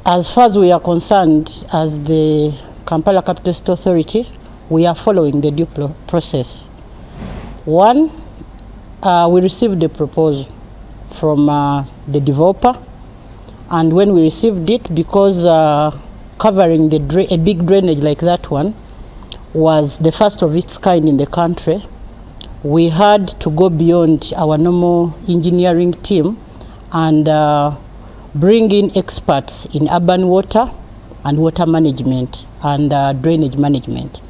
As far as we are concerned, as the Kampala Capital City Authority, we are following the due process. One, we received the proposal from the developer, and when we received it, because covering a big drainage like that one was the first of its kind in the country, we had to go beyond our normal engineering team and bring in experts in urban water and water management and drainage management.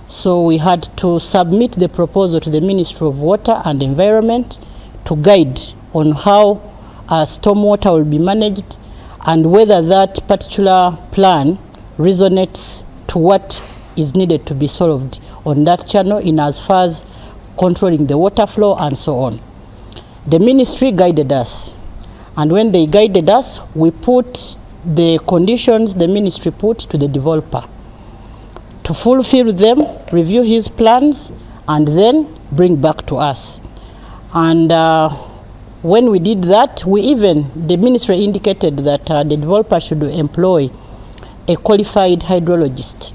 So we had to submit the proposal to the Ministry of Water and Environment to guide on how stormwater will be managed and whether that particular plan resonates to what is needed to be solved on that channel in as far as controlling the water flow and so on. The ministry guided us, and when they guided us, we put the conditions the ministry put to the developer to fulfill them, review his plans, and then bring back to us. And when we did that, the ministry indicated that the developer should employ a qualified hydrologist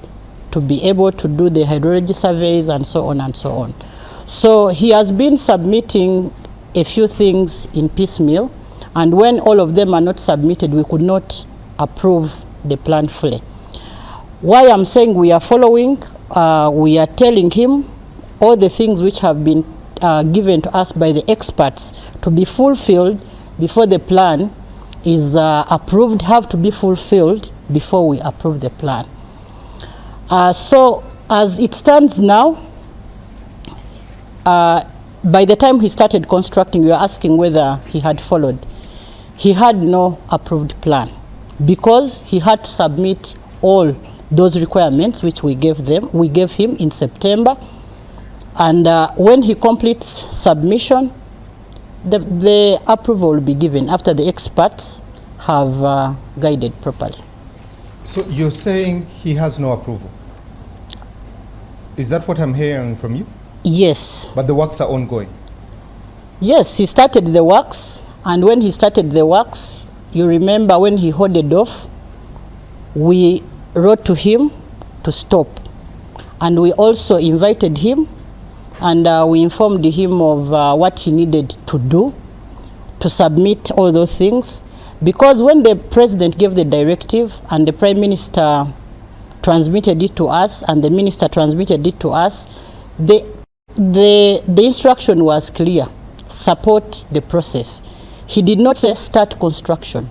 to be able to do the hydrology surveys and so on and so on. So he has been submitting a few things in piecemeal, and when all of them are not submitted, we could not approve the plan fully. Why I'm saying we are following, we are telling him all the things which have been given to us by the experts to be fulfilled before the plan is approved, have to be fulfilled before we approve the plan. So as it stands now, by the time he started constructing, we were asking whether he had followed. He had no approved plan because he had to submit all those requirements which we gave him in September. And when he completes submission, the approval will be given after the experts have guided properly. So you're saying he has no approval? Is that what I'm hearing from you? Yes. But the works are ongoing? Yes, he started the works, and when he started the works, you remember when he holded off, we wrote to him to stop. And we also invited him, and we informed him of what he needed to do to submit all those things. Because when the president gave the directive and the prime minister transmitted it to us and the minister transmitted it to us, the instruction was clear: support the process. He did not say start construction.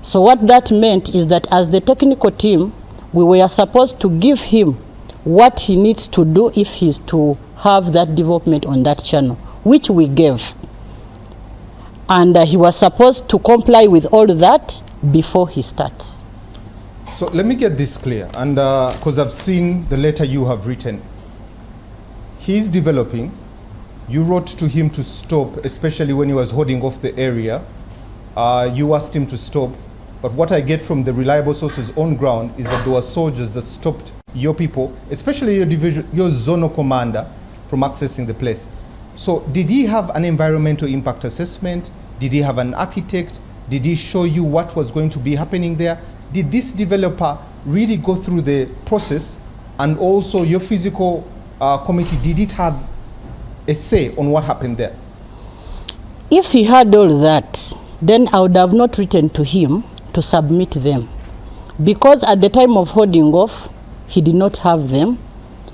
So what that meant is that as the technical team, we were supposed to give him what he needs to do if he's to have that development on that channel, which we gave. And he was supposed to comply with all that before he starts. So let me get this clear, and because I've seen the letter you have written. He's developing. You wrote to him to stop, especially when he was holding off the area. You asked him to stop. But what I get from the reliable sources on ground is that there were soldiers that stopped your people, especially your division, your zonal commander, from accessing the place. So did he have an environmental impact assessment? Did he have an architect? Did he show you what was going to be happening there? Did this developer really go through the process? And also your physical committee, did it have a say on what happened there? If he had all that, then I would have not written to him to submit them. Because at the time of holding off, he did not have them.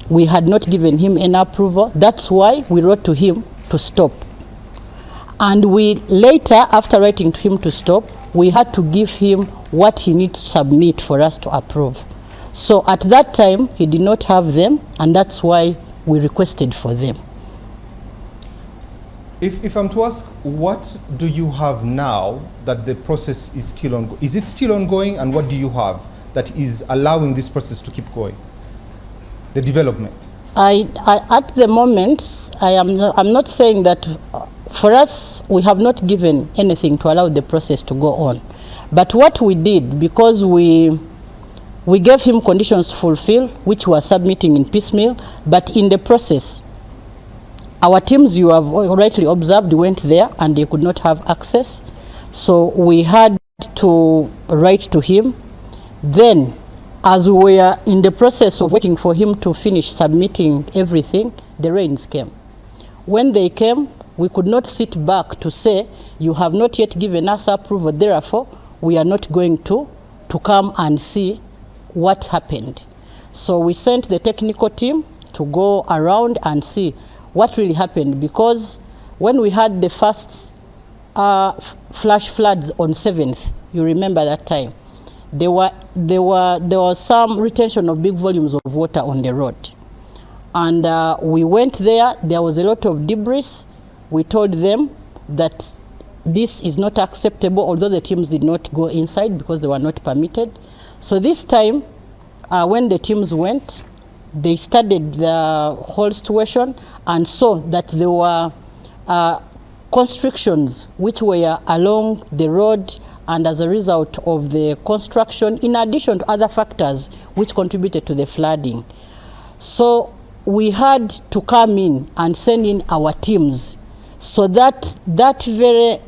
We had not given him any approval. That's why we wrote to him to stop. And we later, after writing to him to stop, we had to give him what he needs to submit for us to approve. So at that time, he did not have them, and that's why we requested for them. If I'm to ask, what do you have now that the process is still ongoing? Is it still ongoing, and what do you have that is allowing this process to keep going? The development. At the moment, I'm not saying that for us, we have not given anything to allow the process to go on. But what we did, because we gave him conditions to fulfill, which we are submitting in piecemeal, but in the process, our teams, you have rightly observed, went there and they could not have access. So we had to write to him Then, as we were in the process of waiting for him to finish submitting everything, the rains came. When they came, we could not sit back to say, you have not yet given us approval, therefore, we are not going to come and see what happened. So we sent the technical team to go around and see what really happened, because when we had the first flash floods on 7th, you remember that time, there was some retention of big volumes of water on the road. And we went there was a lot of debris. We told them that this is not acceptable, although the teams did not go inside because they were not permitted. So this time, when the teams went, they studied the whole situation and saw that there were constrictions which were along the road, and as a result of the construction, in addition to other factors which contributed to the flooding. So we had to come in and send in our teams so that that very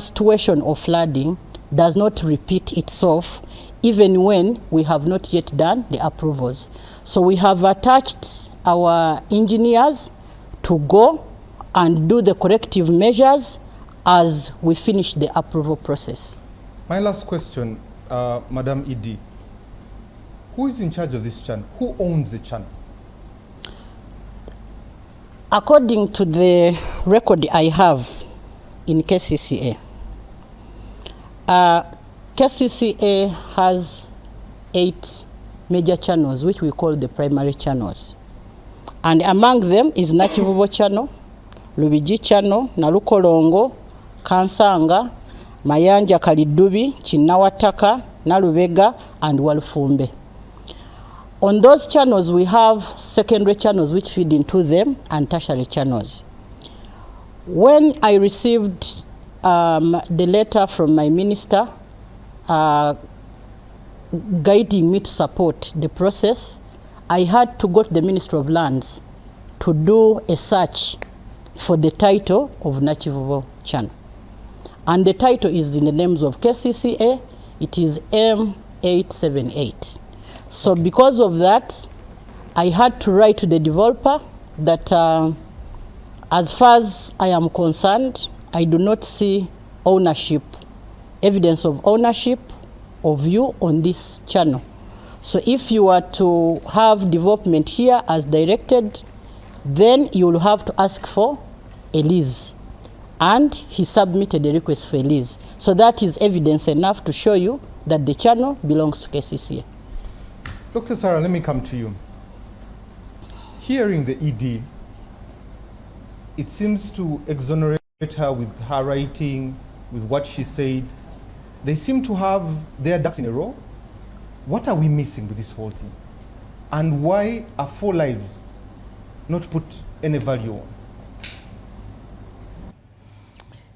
situation of flooding does not repeat itself, even when we have not yet done the approvals. So we have attached our engineers to go and do the corrective measures as we finish the approval process. My last question, Madam ED. Who is in charge of this channel? Who owns the channel? According to the record I have in KCCA, KCCA has 8 major channels, which we call the primary channels. And among them is Nakivubo channel, Lubigi channel, Nalukolongo, Kansanga, Mayanja Kalidubi, Chinawataka, Nalubega, and Walfumbe. On those channels, we have secondary channels which feed into them and tertiary channels. When I received the letter from my minister guiding me to support the process, I had to go to the Ministry of Lands to do a search for the title of Nakivubo channel. And the title is in the names of KCCA. It is M878. So because of that, I had to write to the developer that as far as I am concerned, I do not see ownership, evidence of ownership of you on this channel. So if you are to have development here as directed, then you will have to ask for a lease. And he submitted a request for a lease. So that is evidence enough to show you that the channel belongs to KCCA. Dr. Sarah, let me come to you. Hearing the ED, it seems to exonerate her with her writing, with what she said. They seem to have their ducks in a row. What are we missing with this whole thing? And why are 4 lives not put any value on?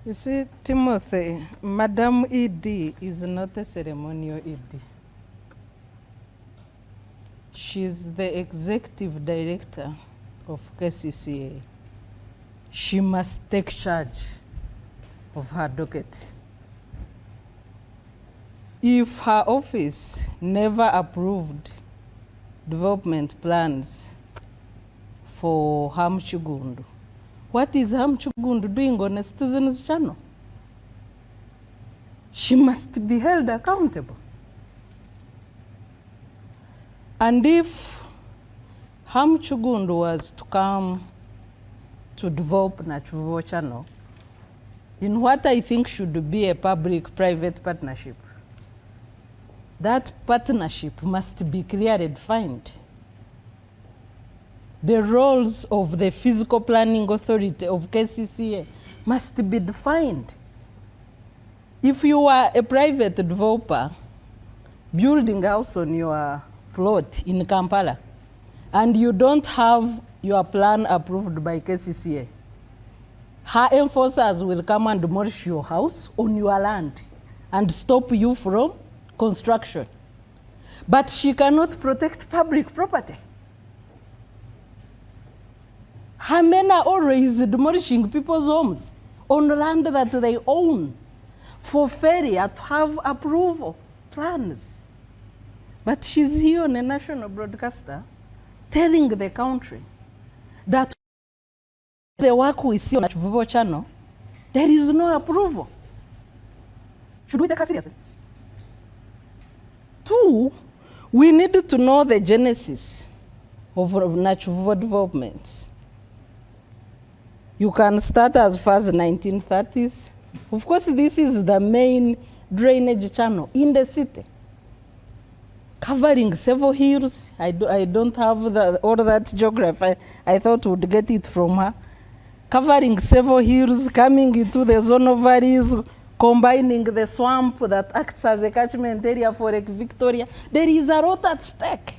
You see, Timothy, Madam ED is not a ceremonial ED. She's the executive director of KCCA. She must take charge of her docket. If her office never approved development plans for Hamchugundu, what is Hamchugundu doing on a citizen's channel? She must be held accountable. And if Hamchugundu was to come to develop Nakivubo channel in what I think should be a public-private partnership, that partnership must be clearly defined. The roles of the physical planning authority of KCCA must be defined. If you are a private developer building a house on your plot in Kampala and you don't have your plan approved by KCCA, her enforcers will come and demolish your house on your land and stop you from construction. But she cannot protect public property. Her men are always demolishing people's homes on land that they own for failure to have approval plans. But she's here on a national broadcaster telling the country that the work we see on Chivubo channel, there is no approval. Should we take her seriously? Two, we need to know the genesis of Nachuvubo development. You can start as far as 1930s. Of course, this is the main drainage channel in the city, covering several hills. I don't have all that geography. I thought we'd get it from her. Covering several hills, coming into the zone of valleys, combining the swamp that acts as a catchment area for Lake Victoria. There is a lot at stake.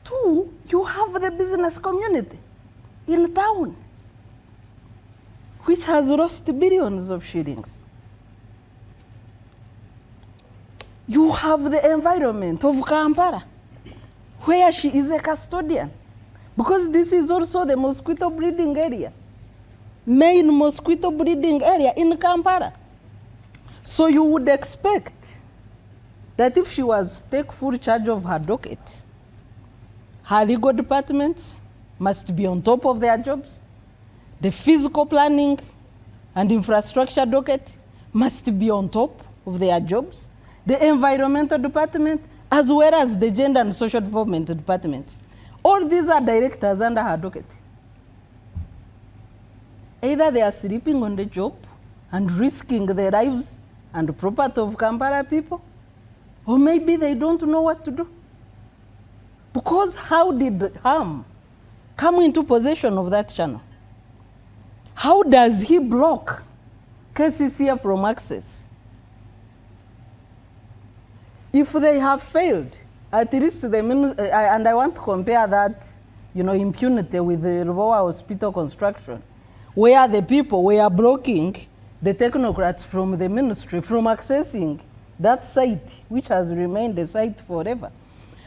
Two, you have the business community in town, which has lost billions of shillings. You have the environment of Kampala, where she is a custodian, because this is also the mosquito breeding area, main mosquito breeding area in Kampala. So you would expect that if she was to take full charge of her docket, her legal departments must be on top of their jobs. The physical planning and infrastructure docket must be on top of their jobs. The environmental department, as well as the gender and social development department. All these are directors under her docket. Either they are sleeping on the job and risking their lives and property of Kampala people, or maybe they don't know what to do. Because how did Ham come into possession of that channel? How does he block KCCA from access? If they have failed, at least and I want to compare that, impunity with the Rubowa Hospital construction, where the people were blocking the technocrats from the ministry from accessing that site, which has remained the site forever.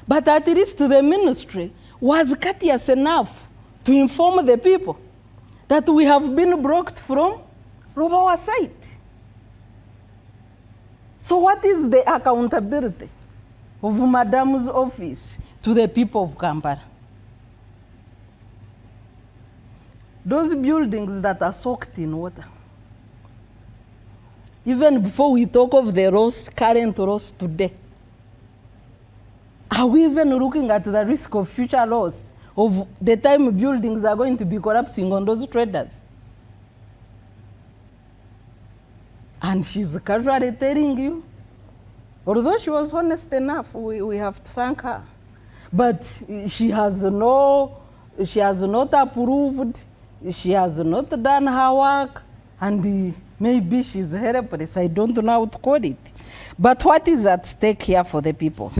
But at least the ministry was courteous enough to inform the people that we have been blocked from Rubowa site. So what is the accountability of Madame's office to the people of Kampala? Those buildings that are soaked in water, even before we talk of the current loss today, are we even looking at the risk of future loss of the time buildings are going to be collapsing on those traders? And she's casually telling you, although she was honest enough, we have to thank her, but she has not approved, she has not done her work, and maybe she's helpless. I don't know how to call it. But what is at stake here for the people?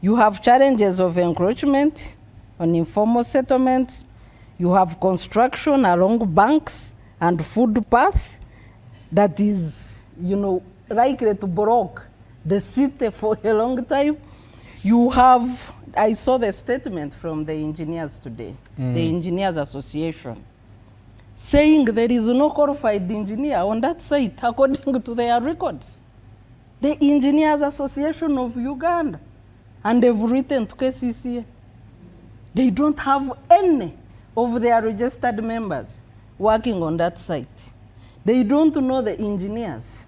You have challenges of encroachment on informal settlements. You have construction along banks and footpath that is, likely to block the city for a long time. You have, I saw the statement from the engineers today, the Engineers Association, saying there is no qualified engineer on that site according to their records. The Engineers Association of Uganda, and they've written to KCCA. They don't have any of their registered members working on that site. They don't know the engineers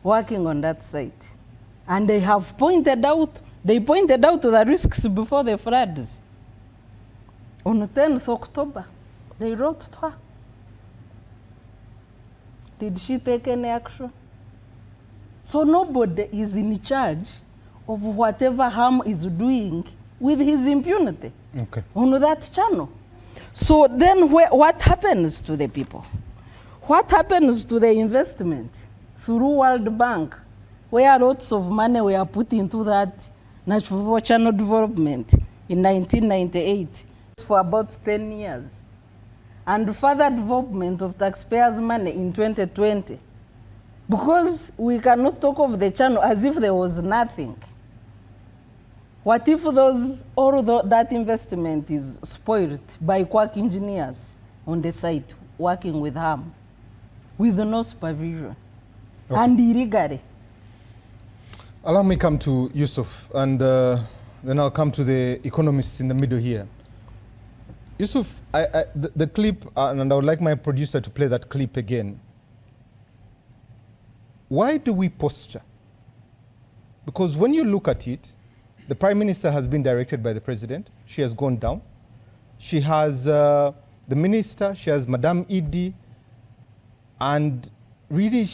working on that site. And they pointed out the risks before the floods. On the 10th October, they wrote to her. Did she take any action? So nobody is in charge of whatever Ham is doing with his impunity on that channel. So then what happens to the people? What happens to the investment through World Bank, where lots of money were put into that natural channel development in 1998 for about 10 years, and further development of taxpayers' money in 2020? Because we cannot talk of the channel as if there was nothing. What if that investment is spoiled by quack engineers on the site working with Ham, with no supervision, and illegally? Allow me come to Yusuf, and then I'll come to the economists in the middle here. Yusuf, the clip, and I would like my producer to play that clip again. Why do we posture? Because when you look at it, the Prime Minister has been directed by the President. She has gone down. She has the Minister, she has Madame Idi, and really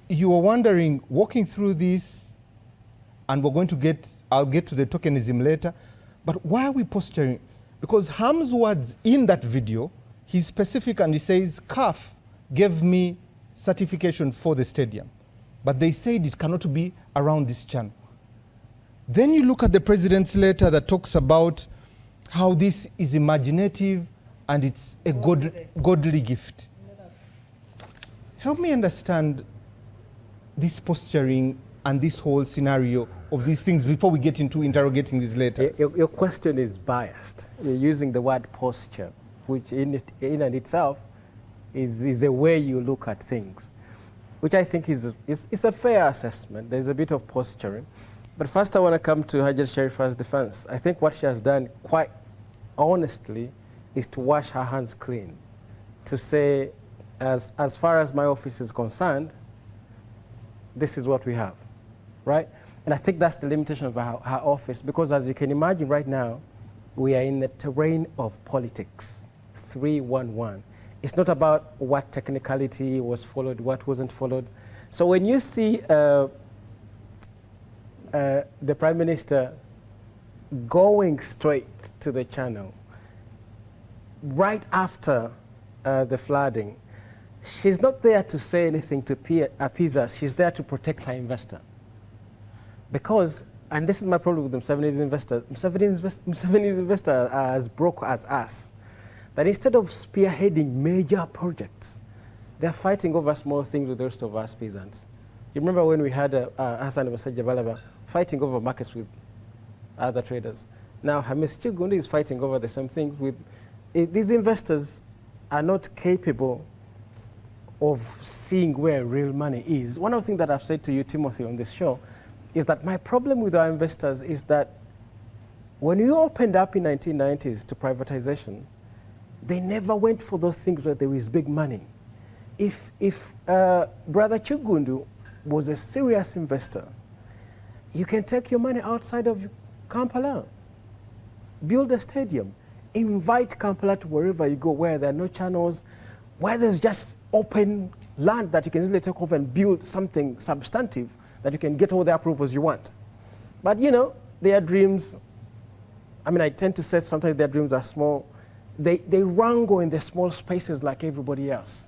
you are wondering, walking through this, and we're going to I'll get to the tokenism later, but why are we posturing? Because Ham's words in that video, he's specific and he says, CAF gave me certification for the stadium, but they said it cannot be around this channel. Then you look at the President's letter that talks about how this is imaginative and it's a godly gift. Help me understand this posturing and this whole scenario of these things before we get into interrogating these letters. Your question is biased. You're using the word posture, which in and itself is a way you look at things, which I think is a fair assessment. There's a bit of posturing. But first I want to come to Hajat Sharifa's defense. I think what she has done, quite honestly, is to wash her hands clean. To say, as far as my office is concerned, this is what we have, right? And I think that's the limitation of her office, because as you can imagine right now, we are in the terrain of politics, 3-1-1. It's not about what technicality was followed, what wasn't followed. So when you see the Prime Minister going straight to the channel right after the flooding, she's not there to say anything to appease us. She's there to protect her investor. Because, and this is my problem with Museveni's investor, Museveni's investor are as broke as us. That instead of spearheading major projects, they're fighting over small things with the rest of us peasants. You remember when we had Hassan Jabalaba fighting over markets with other traders. Now Hamis Chigundi is fighting over the same things with, these investors are not capable of seeing where real money is. One of the things that I've said to you, Timothy, on this show, is that my problem with our investors is that when you opened up in 1990s to privatization, they never went for those things where there is big money. If Brother Chigundu was a serious investor, you can take your money outside of Kampala, build a stadium, invite Kampala to wherever you go, where there are no channels, where there's just open land that you can easily take over and build something substantive that you can get all the approvals you want. But you know, their dreams, I mean, I tend to say sometimes their dreams are small. They wrangle in the small spaces like everybody else.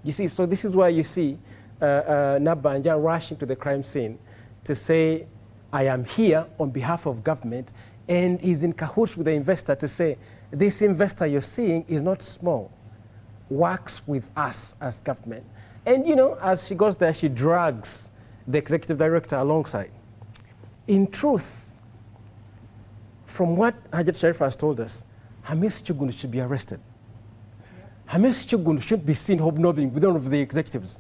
You see, so this is why you see Nabanja rushing to the crime scene to say, I am here on behalf of government, and he's in cahoots with the investor to say, this investor you're seeing is not small, works with us as government. And you know, as she goes there, she drags the executive director alongside. In truth, from what Hajat Sharif has told us, Hamis Chigundu should be arrested. Hamis Chigundu should be seen hobnobbing with one of the executives,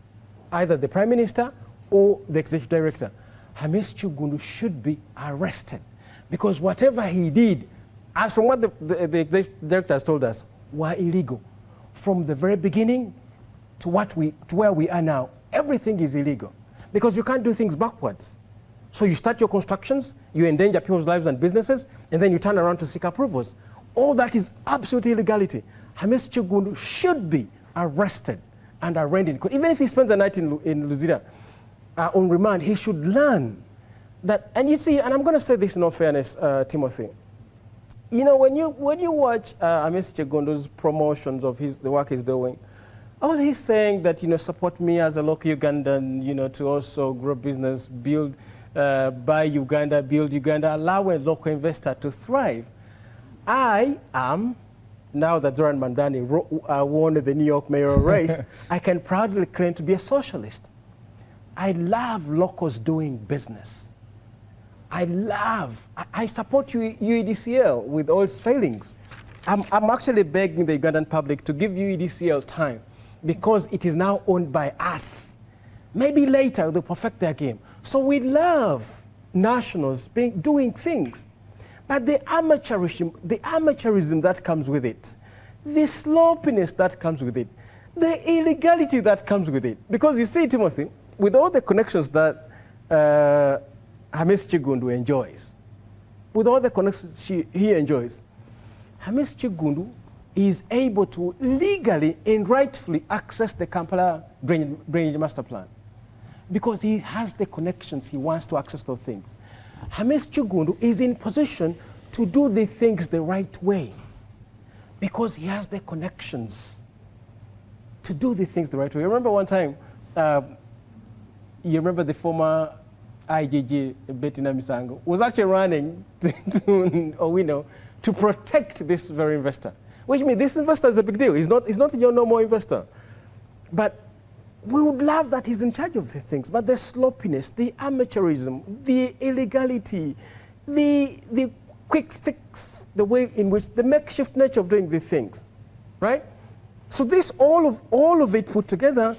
either the Prime Minister or the executive director. Hamis Chigundu should be arrested, because whatever he did, as from what the executive director has told us, were illegal. From the very beginning to where we are now, everything is illegal, because you can't do things backwards. So you start your constructions, you endanger people's lives and businesses, and then you turn around to seek approvals. All that is absolute illegality. Hamis Chigundu should be arrested and arraigned in court. Even if he spends a night in Luzira on remand, he should learn that. And you see, and I'm going to say this in all fairness, Timothy. You know, when you watch Hamis Chigundu's promotions of the work he's doing, all he's saying that, you know, support me as a local Ugandan, you know, to also grow business, build, buy Uganda, build Uganda, allow a local investor to thrive. I am, now that Zoran Mandani won the New York mayoral race, I can proudly claim to be a socialist. I love locals doing business. I support UEDCL with all its failings. I'm actually begging the Ugandan public to give UEDCL time, because it is now owned by us. Maybe later they'll perfect their game. So we love nationals doing things. But the amateurism that comes with it, the sloppiness that comes with it, the illegality that comes with it. Because you see, Timothy, with all the connections that Hamis Chigundu enjoys, with all the connections he enjoys, Hamis Chigundu is able to legally and rightfully access the Kampala Drainage Master Plan because he has the connections, he wants to access those things. Hamis Chigundu is in position to do the things the right way because he has the connections to do the things the right way. Remember one time, you remember the former IJJ, Bettina Misango, was actually running to Owino to protect this very investor. Which means this investor is a big deal. He's not your normal investor. But we would love that he's in charge of these things. But the sloppiness, the amateurism, the illegality, the quick fix, the way in which the makeshift nature of doing these things, right? So this, all of it put together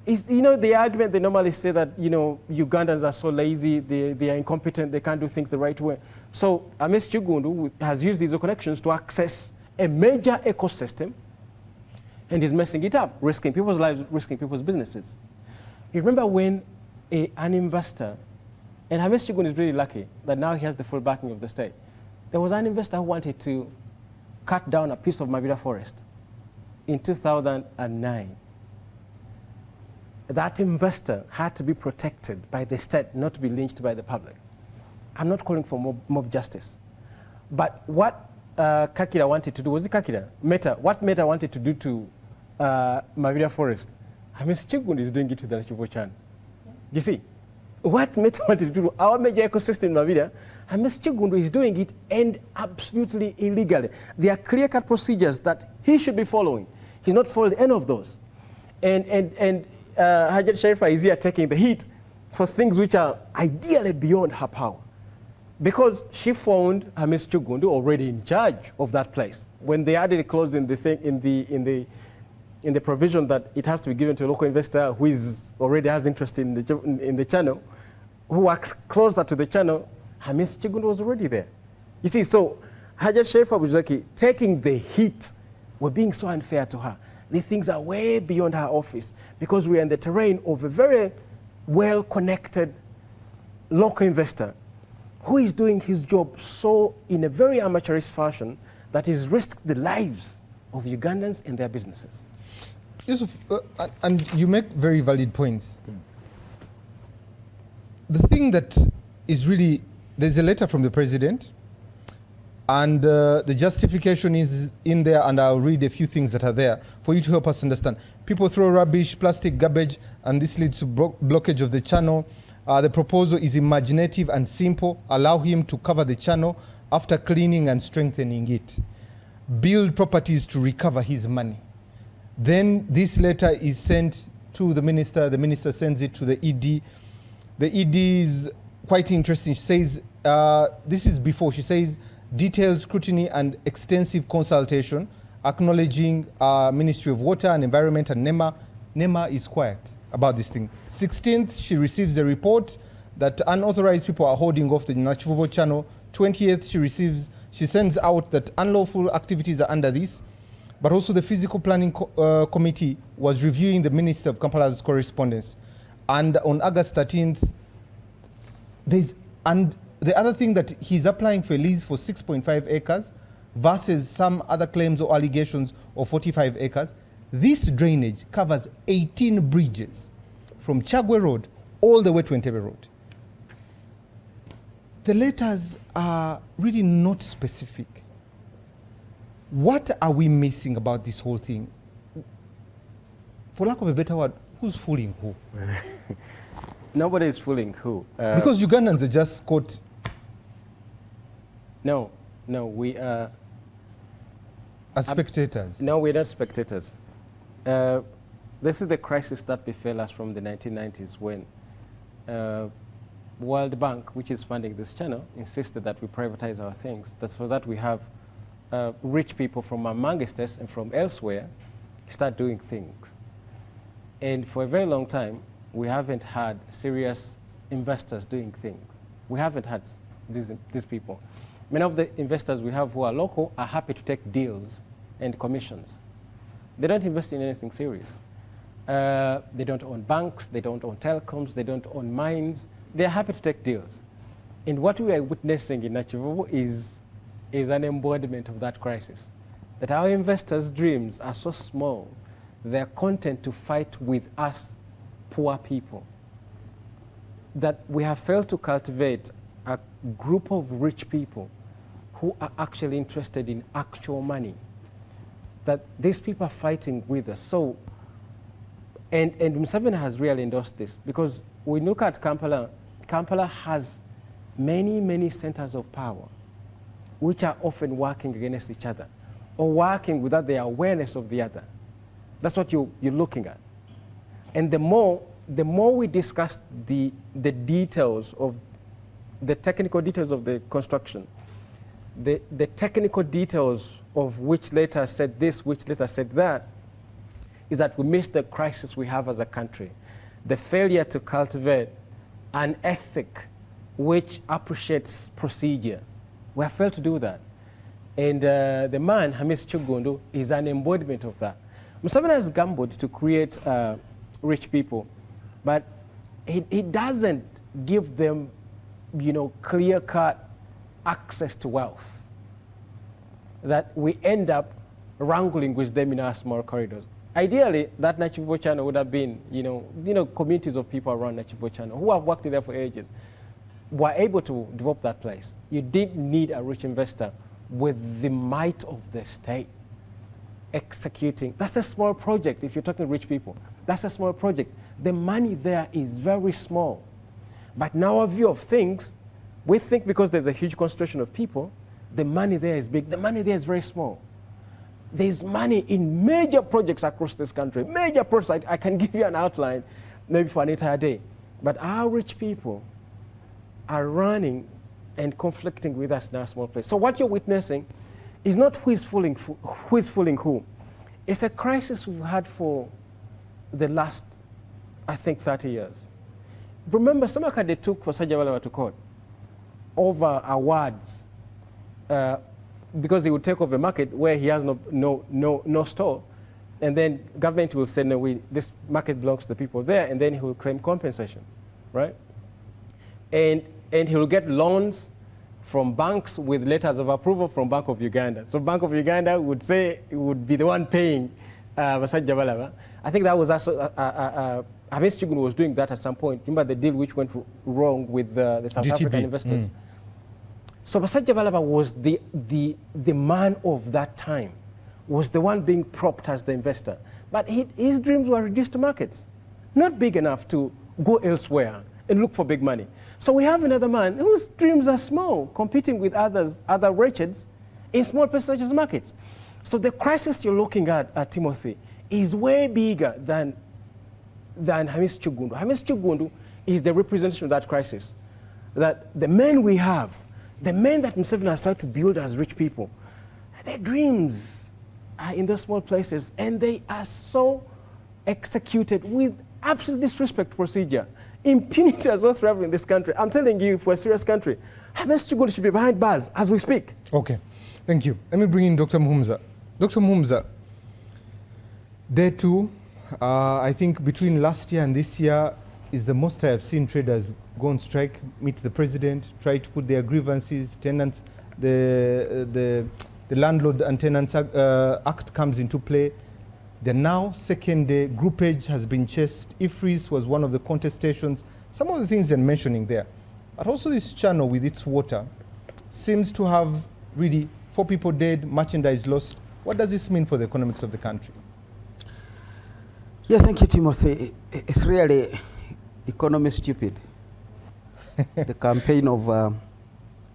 is, the argument they normally say that, Ugandans are so lazy, they are incompetent, they can't do things the right way. So Hamis Chigundu has used these connections to access a major ecosystem and is messing it up, risking people's lives, risking people's businesses. You remember when an investor, and Hamis Chigundu is really lucky that now he has the full backing of the state. There was an investor who wanted to cut down a piece of Mabira forest in 2009. That investor had to be protected by the state, not to be lynched by the public. I'm not calling for mob justice. But what Kakira wanted to do, was it Kakira? Meta, what Meta wanted to do to Mabira Forest, Hamis Chigundu is doing it to the Nachivo Chan. Yeah. You see, what Meta wanted to do, our major ecosystem in Mabira, Hamis Chigundu is doing it and absolutely illegally. There are clear-cut procedures that he should be following. He's not following any of those. And Hajat Sharifa is here taking the heat for things which are ideally beyond her power. Because she found Hamis Chigundu already in charge of that place. When they added a clause in the provision that it has to be given to a local investor who already has interest in the channel, who works closer to the channel, Hamis Chigundu was already there. You see, so Hajat Sharifa was taking the heat. We're being so unfair to her. The things are way beyond her office because we are in the terrain of a very well-connected local investor who is doing his job so in a very amateurish fashion that he's risked the lives of Ugandans and their businesses. Yusuf, and you make very valid points. The thing that is really, there's a letter from the president, and the justification is in there, and I'll read a few things that are there for you to help us understand. People throw rubbish, plastic, garbage, and this leads to blockage of the channel. The proposal is imaginative and simple. Allow him to cover the channel after cleaning and strengthening it. Build properties to recover his money. Then this letter is sent to the minister sends it to the ED. The ED is quite interesting. She says, this is before, she says, detailed scrutiny and extensive consultation, acknowledging Ministry of Water and Environment and NEMA. NEMA is quiet about this thing. 16th, she receives the report that unauthorized people are holding off the Nachivubo channel. 20th, she sends out that unlawful activities are under this, but also the physical planning committee was reviewing the Minister of Kampala's correspondence. And on August 13th, and the other thing that he's applying for a lease for 6.5 acres versus some other claims or allegations of 45 acres. This drainage covers 18 bridges from Chagwe Road all the way to Entebbe Road. The letters are really not specific. What are we missing about this whole thing? For lack of a better word, who's fooling who? Nobody is fooling who. Because Ugandans are just caught. No, we are... As spectators? No, we're not spectators. This is the crisis that befell us from the 1990s when World Bank, which is funding this channel, insisted that we privatize our things, so that we have rich people from among us and from elsewhere start doing things. And for a very long time, we haven't had serious investors doing things. We haven't had these people. Many of the investors we have who are local are happy to take deals and commissions. They don't invest in anything serious. They don't own banks, they don't own telecoms, they don't own mines. They're happy to take deals. And what we are witnessing in Nachivubu is an embodiment of that crisis. That our investors' dreams are so small, they're content to fight with us poor people. That we have failed to cultivate a group of rich people who are actually interested in actual money. That these people are fighting with us. So, and Museveni has really endorsed this, because we look at Kampala, Kampala has many centers of power which are often working against each other or working without the awareness of the other. That's what you're looking at. And the more we discuss the details of the technical details of the construction, the technical details of which letter said this, which letter said that, is that we miss the crisis we have as a country. The failure to cultivate an ethic which appreciates procedure. We have failed to do that. And the man, Hamis Chugundu, is an embodiment of that. Museveni has gambled to create rich people, but he doesn't give them, clear-cut access to wealth. That we end up wrangling with them in our small corridors. Ideally, that Nachivubo channel would have been, communities of people around Nachivubo channel who have worked there for ages, were able to develop that place. You didn't need a rich investor with the might of the state executing. That's a small project if you're talking rich people. That's a small project. The money there is very small. But in our view of things, we think because there's a huge concentration of people, the money there is big. The money there is very small. There's money in major projects across this country. Major projects, I can give you an outline maybe for an entire day. But our rich people are running and conflicting with us in our small place. So what you're witnessing is not who is fooling who. It's a crisis we've had for the last, I think, 30 years. Remember, Samakade took Sajawala to court over awards because he would take over a market where he has no store, and then government will say, no, this market belongs to the people there, and then he will claim compensation, right? And he will get loans from banks with letters of approval from Bank of Uganda. So Bank of Uganda would say it would be the one paying Sajawala. I think that was also, Hamis Chugundu was doing that at some point. Remember the deal which went wrong with the South GTB. African investors? So Sajawala was the man of that time, was the one being propped as the investor. But his dreams were reduced to markets, not big enough to go elsewhere and look for big money. So we have another man whose dreams are small, competing with other wretcheds in small places such as markets. So the crisis you're looking at, Timothy, is way bigger than Hamis Chugundu. Hamis Chugundu is the representation of that crisis. That the men we have, the men that Museveni has tried to build as rich people, their dreams are in those small places, and they are so executed with absolute disrespect to procedure. Impunity has not thrived in this country. I'm telling you, for a serious country, Hamis Chugundu should be behind bars as we speak. Okay, thank you. Let me bring in Dr. Muhumza. Dr. Muhumza, day two, I think between last year and this year is the most I have seen traders go on strike, meet the president, try to put their grievances, tenants, the Landlord and Tenants Act comes into play. The now second day, groupage has been chased. IFRIS was one of the contestations. Some of the things they're mentioning there. But also this channel with its water seems to have really 4 people dead, merchandise lost. What does this mean for the economics of the country? Yeah, thank you, Timothy. It's really economy stupid. The campaign of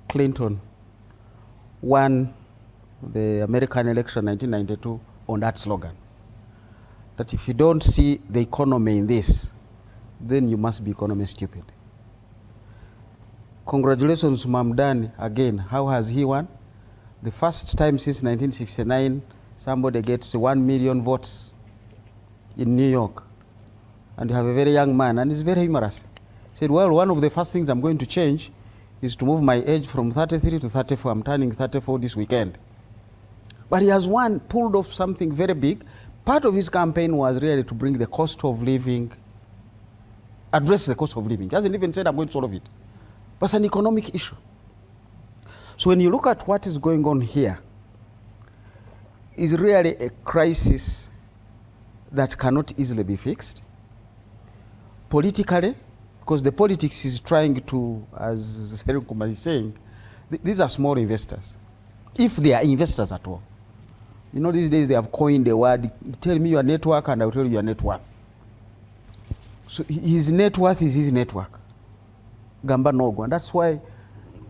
Clinton won the American election 1992 on that slogan. That if you don't see the economy in this, then you must be economy stupid. Congratulations to Mamdani again. How has he won? The first time since 1969, somebody gets 1 million votes in New York. And you have a very young man, and he's very humorous. He said, well, one of the first things I'm going to change is to move my age from 33 to 34. I'm turning 34 this weekend. But he has pulled off something very big. Part of his campaign was really to bring the cost of living, address the cost of living. He hasn't even said I'm going to solve it. But it's an economic issue. So when you look at what is going on here, is really a crisis that cannot easily be fixed. Politically, because the politics is trying to, as Serin Kumar is saying, these are small investors, if they are investors at all. You know, these days they have coined the word, tell me your network and I'll tell you your net worth. So his net worth is his network. Gamba Nogo. And that's why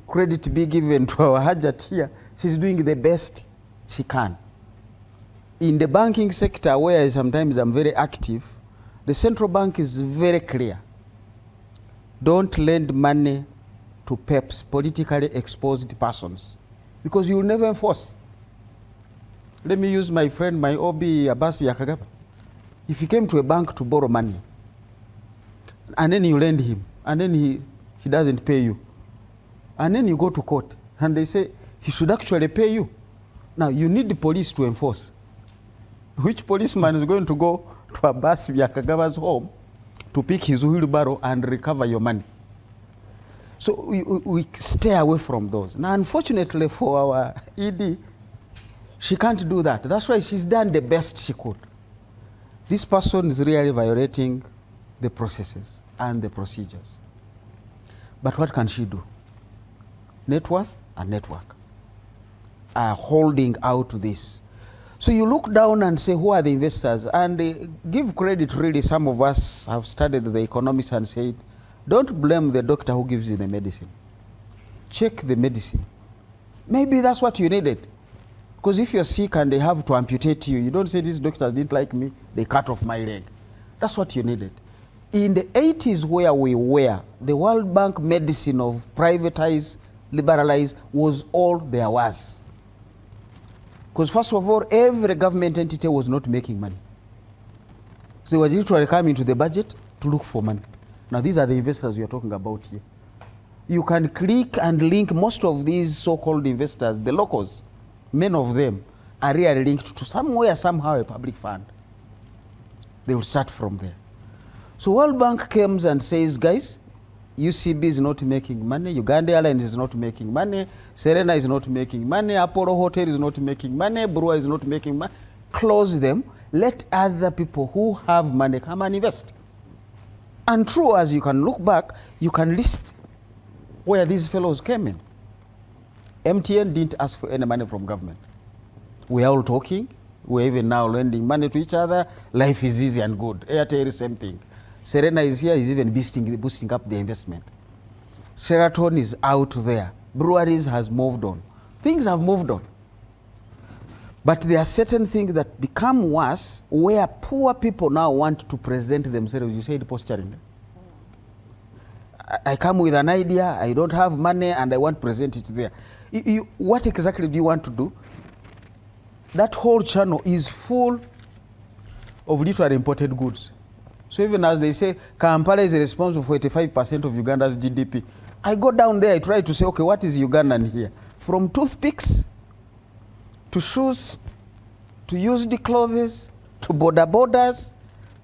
credit be given to our Hajat here. She's doing the best she can. In the banking sector, where sometimes I'm very active, the central bank is very clear. Don't lend money to PEPs, politically exposed persons, because you will never enforce. Let me use my friend, my OB, Abbas Yakagaba. If he came to a bank to borrow money, and then you lend him, and then he doesn't pay you, and then you go to court, and they say he should actually pay you. Now, you need the police to enforce. Which policeman is going to go to Abbas Yakagaba's home to pick his wheelbarrow and recover your money? So we stay away from those. Now, unfortunately for our ED, she can't do that. That's why she's done the best she could. This person is really violating the processes and the procedures. But what can she do? Net worth and network are holding out this. So you look down and say, who are the investors? And give credit, really, some of us have studied the economics and said, don't blame the doctor who gives you the medicine. Check the medicine. Maybe that's what you needed. Because if you're sick and they have to amputate you, you don't say, these doctors didn't like me, they cut off my leg. That's what you needed. In the 80s where we were, the World Bank medicine of privatize, liberalize was all there was. Because first of all, every government entity was not making money. So they were literally coming to the budget to look for money. Now these are the investors we are talking about here. You can click and link most of these so-called investors, the locals, many of them are really linked to somewhere, somehow a public fund. They will start from there. So World Bank comes and says, guys, UCB is not making money, Uganda Airlines is not making money, Serena is not making money, Apollo Hotel is not making money, Brewer is not making money. Close them, let other people who have money come and invest. And true, as you can look back, you can list where these fellows came in. MTN didn't ask for any money from government. We are all talking, we're even now lending money to each other, life is easy and good. Airtel, same thing. Serena is here, is even boosting up the investment. Sheraton is out there. Breweries has moved on. Things have moved on. But there are certain things that become worse where poor people now want to present themselves. You said posturing. I come with an idea, I don't have money, and I want to present it there. What exactly do you want to do? That whole channel is full of literally imported goods. So even as they say, Kampala is responsible for 85% of Uganda's GDP. I go down there, I try to say, okay, what is Ugandan here? From toothpicks, to shoes, to used clothes, to borders,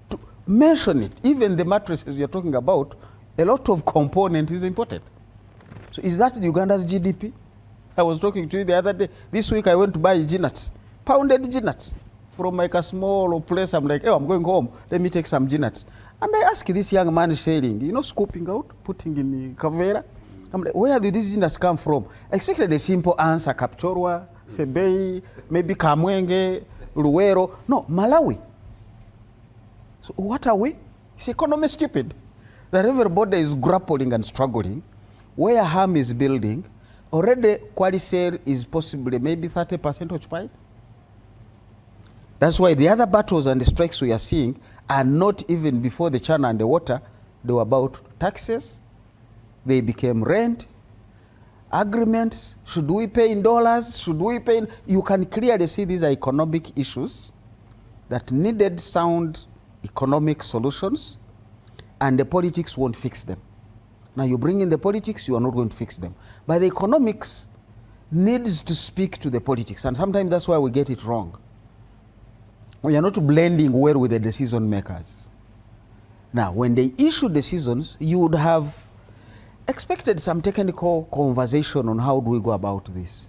to mention it. Even the mattresses you're talking about, a lot of component is imported. So is that Uganda's GDP? I was talking to you the other day. This week I went to buy G-nuts, pounded G-nuts. From like a small place, I'm like, oh, I'm going home. Let me take some G-nuts. And I asked this young man selling, you know, scooping out, putting in the kavera. I'm like, where did these G-nuts come from? I expected a simple answer, Kapchorwa, Sebei, maybe Kamwenge, Luero. No, Malawi. So what are we? It's economy stupid. That everybody is grappling and struggling. Where harm is building, already Qualisare is possibly maybe 30% occupied. That's why the other battles and the strikes we are seeing are not even before the channel and the water. They were about taxes. They became rent, agreements. Should we pay in dollars? Should we pay in? You can clearly see these are economic issues that needed sound economic solutions, and the politics won't fix them. Now you bring in the politics, you are not going to fix them. But the economics needs to speak to the politics, and sometimes that's why we get it wrong. We are not blending well with the decision makers. Now, when they issue decisions, you would have expected some technical conversation on how do we go about this.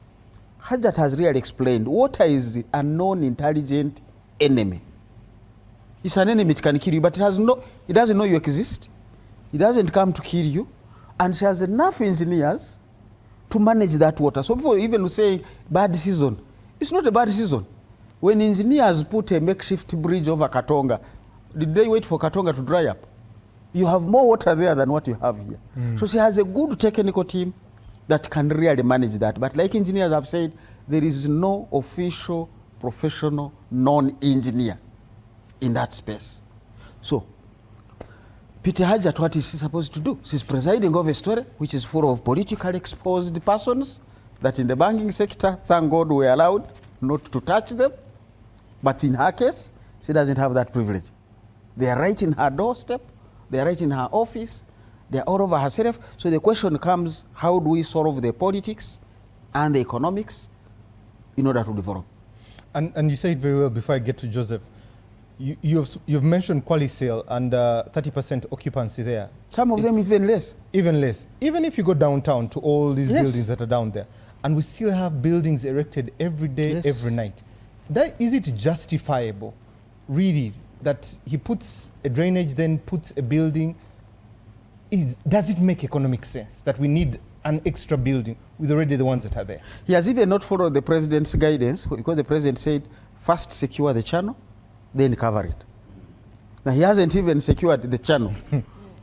Hajat has really explained water is a non-intelligent enemy. It's an enemy, it can kill you, but it doesn't know you exist. It doesn't come to kill you. And she has enough engineers to manage that water. So people even say bad season. It's not a bad season. When engineers put a makeshift bridge over Katonga, did they wait for Katonga to dry up? You have more water there than what you have here. So she has a good technical team that can really manage that. But like engineers have said, there is no official, professional, non-engineer in that space. So, Peter Hajat, what is she supposed to do? She's presiding over a story which is full of politically exposed persons that in the banking sector, thank God, we're allowed not to touch them. But in her case, she doesn't have that privilege. They are right in her doorstep. They are right in her office. They are all over herself. So the question comes, how do we solve the politics and the economics in order to develop? And you said very well before I get to Joseph. You've mentioned Qualisale and 30% occupancy there. Some of them even less. Even less. Even if you go downtown to all these buildings that are down there, and we still have buildings erected every day, every night. Is it justifiable, really, that he puts a drainage, then puts a building? Does it make economic sense that we need an extra building with already the ones that are there? He has even not followed the president's guidance, because the president said, first secure the channel, then cover it. Now he hasn't even secured the channel.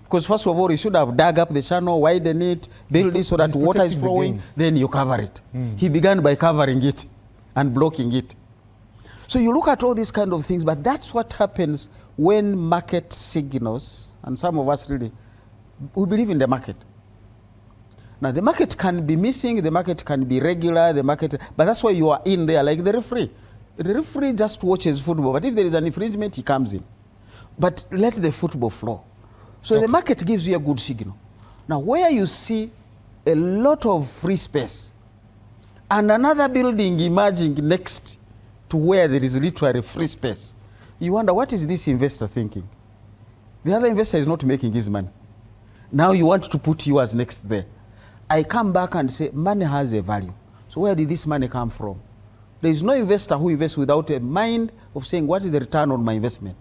Because first of all, he should have dug up the channel, widen it, build it so that water is flowing, then you cover it. He began by covering it and blocking it. So you look at all these kind of things, but that's what happens when market signals, and some of us really, we believe in the market. Now the market can be missing, the market can be regular, but that's why you are in there, like the referee. The referee just watches football, but if there is an infringement, he comes in. But let the football flow. So the market gives you a good signal. Now where you see a lot of free space and another building emerging next to where there is literally free space, you wonder, what is this investor thinking? The other investor is not making his money. Now you want to put yours next there. I come back and say, money has a value. So where did this money come from? There is no investor who invests without a mind of saying, what is the return on my investment?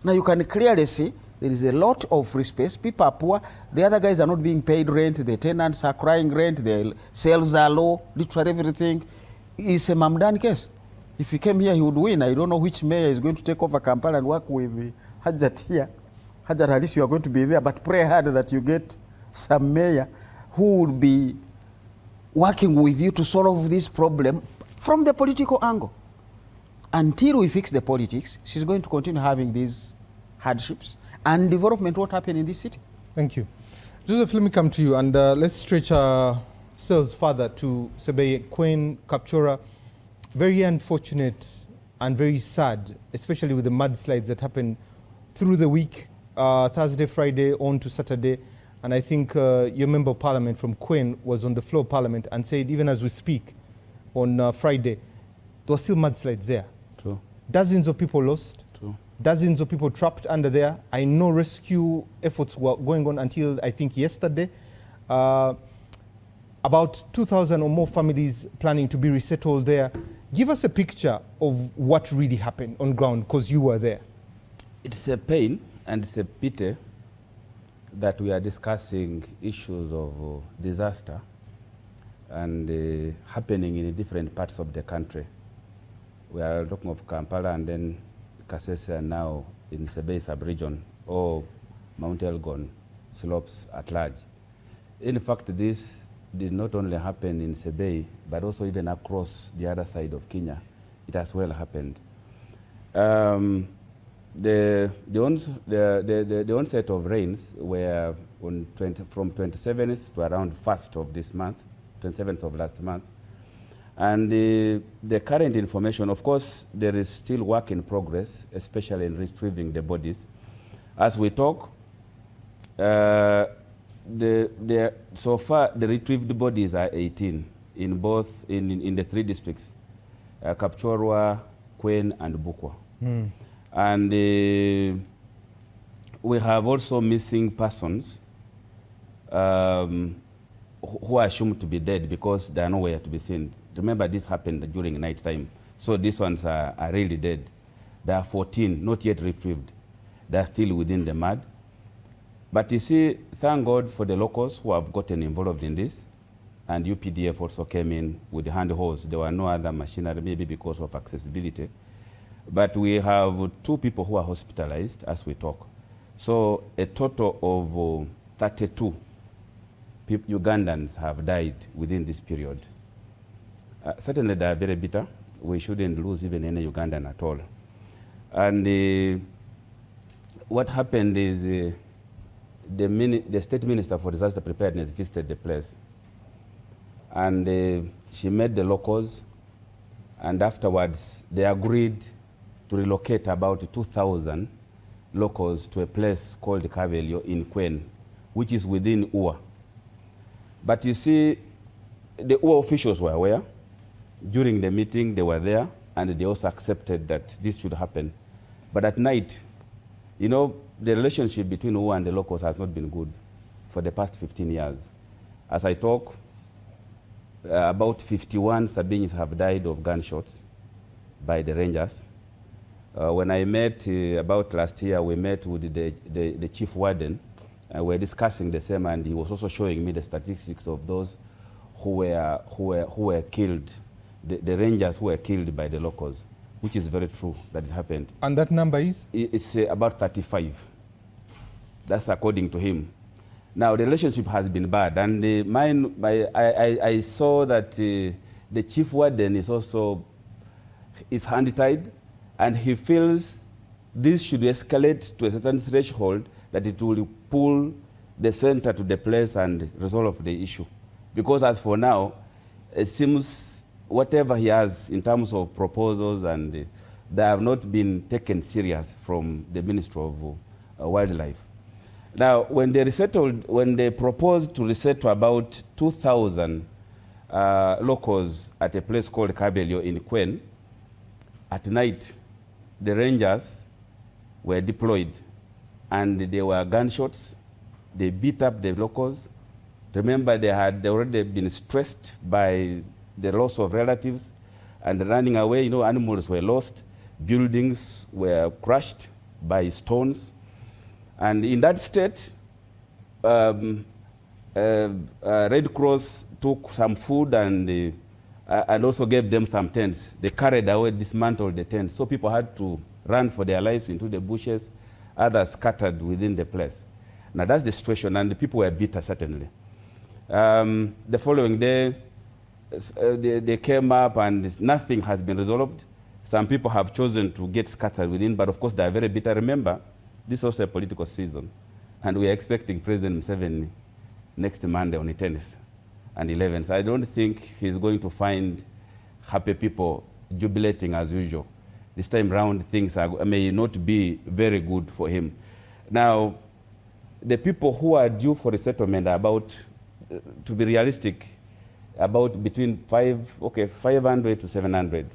Now you can clearly see there is a lot of free space. People are poor. The other guys are not being paid rent. The tenants are crying rent. Their sales are low. Literally everything. It's a Mamdan case. If he came here, he would win. I don't know which mayor is going to take over Kampala and work with Hajat here. Hajat, at least you are going to be there, but pray hard that you get some mayor who will be working with you to solve this problem from the political angle. Until we fix the politics, she's going to continue having these hardships, and development won't happen in this city. Thank you. Joseph, let me come to you, and let's stretch ourselves further to Sebeye, Queen, Kapchora. Very unfortunate and very sad, especially with the mudslides that happened through the week, Thursday, Friday, on to Saturday. And I think your member of parliament from Queen was on the floor of parliament and said, even as we speak, on Friday, there were still mudslides there. True. Dozens of people lost. True. Dozens of people trapped under there. I know rescue efforts were going on until, I think, yesterday. About 2,000 or more families planning to be resettled there. Give us a picture of what really happened on ground, because you were there. It's a pain and it's a pity that we are discussing issues of disaster and happening in different parts of the country. We are talking of Kampala and then KCCA now in Sebeye sub-region or Mount Elgon slopes at large. In fact, this did not only happen in Sebeye, but also even across the other side of Kenya. It has well happened. The onset of rains were on from 27th to around 1st of this month, 27th of last month. And the current information, of course, there is still work in progress, especially in retrieving the bodies. As we talk, so far, the retrieved bodies are 18 in both in the 3 districts, Kapchorwa, Kwen, and Bukwa. And we have also missing persons who are assumed to be dead because they are nowhere to be seen. Remember, this happened during night time. So these ones are really dead. There are 14 not yet retrieved. They are still within the mud. But you see, thank God for the locals who have gotten involved in this. And UPDF also came in with the hand hose. There were no other machinery, maybe because of accessibility. But we have 2 people who are hospitalized as we talk. So a total of 32 Ugandans have died within this period. Certainly they are very bitter. We shouldn't lose even any Ugandan at all. And what happened is the State Minister for Disaster Preparedness visited the place. And she met the locals, and afterwards they agreed to relocate about 2,000 locals to a place called Kabelio in Kwen, which is within Ua. But you see, the Ua officials were aware. During the meeting, they were there, and they also accepted that this should happen. But at night, you know, the relationship between Ua and the locals has not been good for the past 15 years. As I talk, about 51 Sabinis have died of gunshots by the Rangers. When I met about last year, we met with the chief warden. We're discussing the same, and he was also showing me the statistics of those who were killed, the Rangers who were killed by the locals, which is very true that it happened. And that number is? It's about 35. That's according to him. Now, the relationship has been bad, and I saw that the chief warden is also hand-tied, and he feels this should escalate to a certain threshold that it will pull the center to the place and resolve the issue. Because as for now, it seems whatever he has in terms of proposals, and they have not been taken serious from the Ministry of Wildlife. Now, when they proposed to resettle about 2,000 locals at a place called Kabelio in Kwen, at night, the Rangers were deployed, and there were gunshots. They beat up the locals. Remember, they had already been stressed by the loss of relatives and running away. You know, animals were lost. Buildings were crushed by stones. And in that state, Red Cross took some food and also gave them some tents. They carried away, dismantled the tents. So people had to run for their lives into the bushes. Others scattered within the place. Now that's the situation, and the people were bitter, certainly. The following day, they came up, and nothing has been resolved. Some people have chosen to get scattered within, but of course they are very bitter. Remember, this is also a political season, and we are expecting President Museveni next Monday on the 10th and 11th. I don't think he's going to find happy people jubilating as usual. This time round, things may not be very good for him. Now, the people who are due for resettlement are about, to be realistic, about between 500 to 700.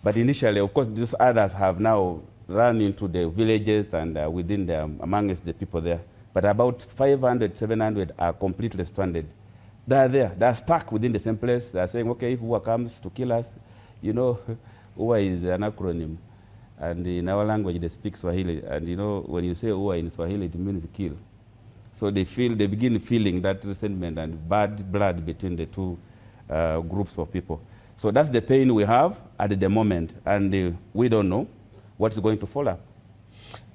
But initially, of course, these others have now run into the villages and within amongst the people there. But about 500, 700 are completely stranded. They are there. They are stuck within the same place. They are saying, okay, if UA comes to kill us, you know, UA is an acronym. And in our language, they speak Swahili. And you know, when you say UA in Swahili, it means kill. So they begin feeling that resentment and bad blood between the two groups of people. So that's the pain we have at the moment. And we don't know what's going to follow.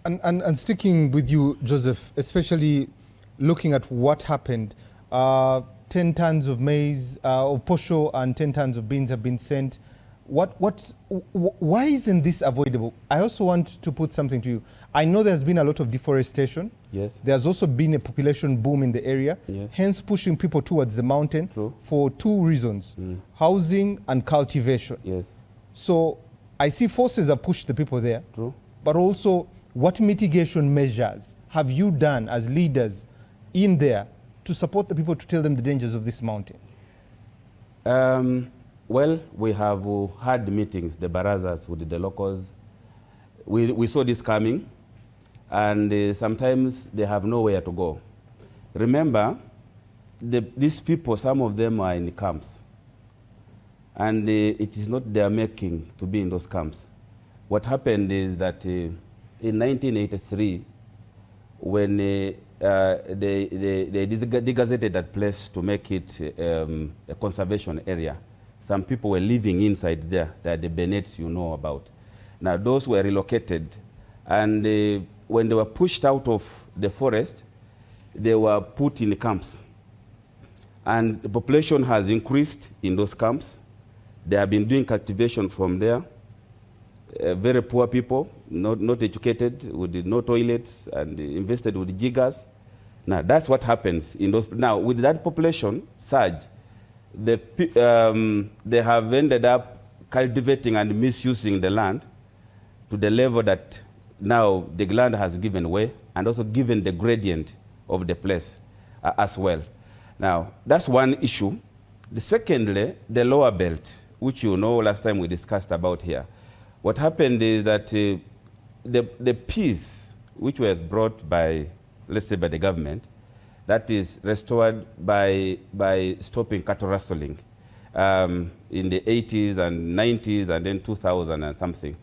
And sticking with you, Joseph, especially looking at what happened, 10 tons of maize, of posho, and 10 tons of beans have been sent. Why isn't this avoidable? I also want to put something to you. I know there's been a lot of deforestation. Yes. There's also been a population boom in the area, yes, hence pushing people towards the mountain. True. For 2 reasons, housing and cultivation. Yes. So I see forces have pushed the people there. True. But also, what mitigation measures have you done as leaders in there to support the people, to tell them the dangers of this mountain? Well, we have had meetings, the barazas with the locals. We saw this coming, and sometimes they have nowhere to go. Remember, these people, some of them are in camps, and it is not their making to be in those camps. What happened is that in 1983, when they degazetted that place to make it a conservation area, some people were living inside there, that the Bennets you know about. Now those were relocated, and when they were pushed out of the forest, they were put in camps. And the population has increased in those camps. They have been doing cultivation from there. Very poor people, not educated, with no toilets, and invested with jiggers. Now that's what happens in those. Now with that population surge, they have ended up cultivating and misusing the land to the level that now the land has given way, and also given the gradient of the place as well. Now that's one issue. Secondly, the lower belt, which you know last time we discussed about here. What happened is that the peace which was brought by, let's say, by the government, that is restored by stopping cattle rustling in the 80s and 90s and then 2000 and something.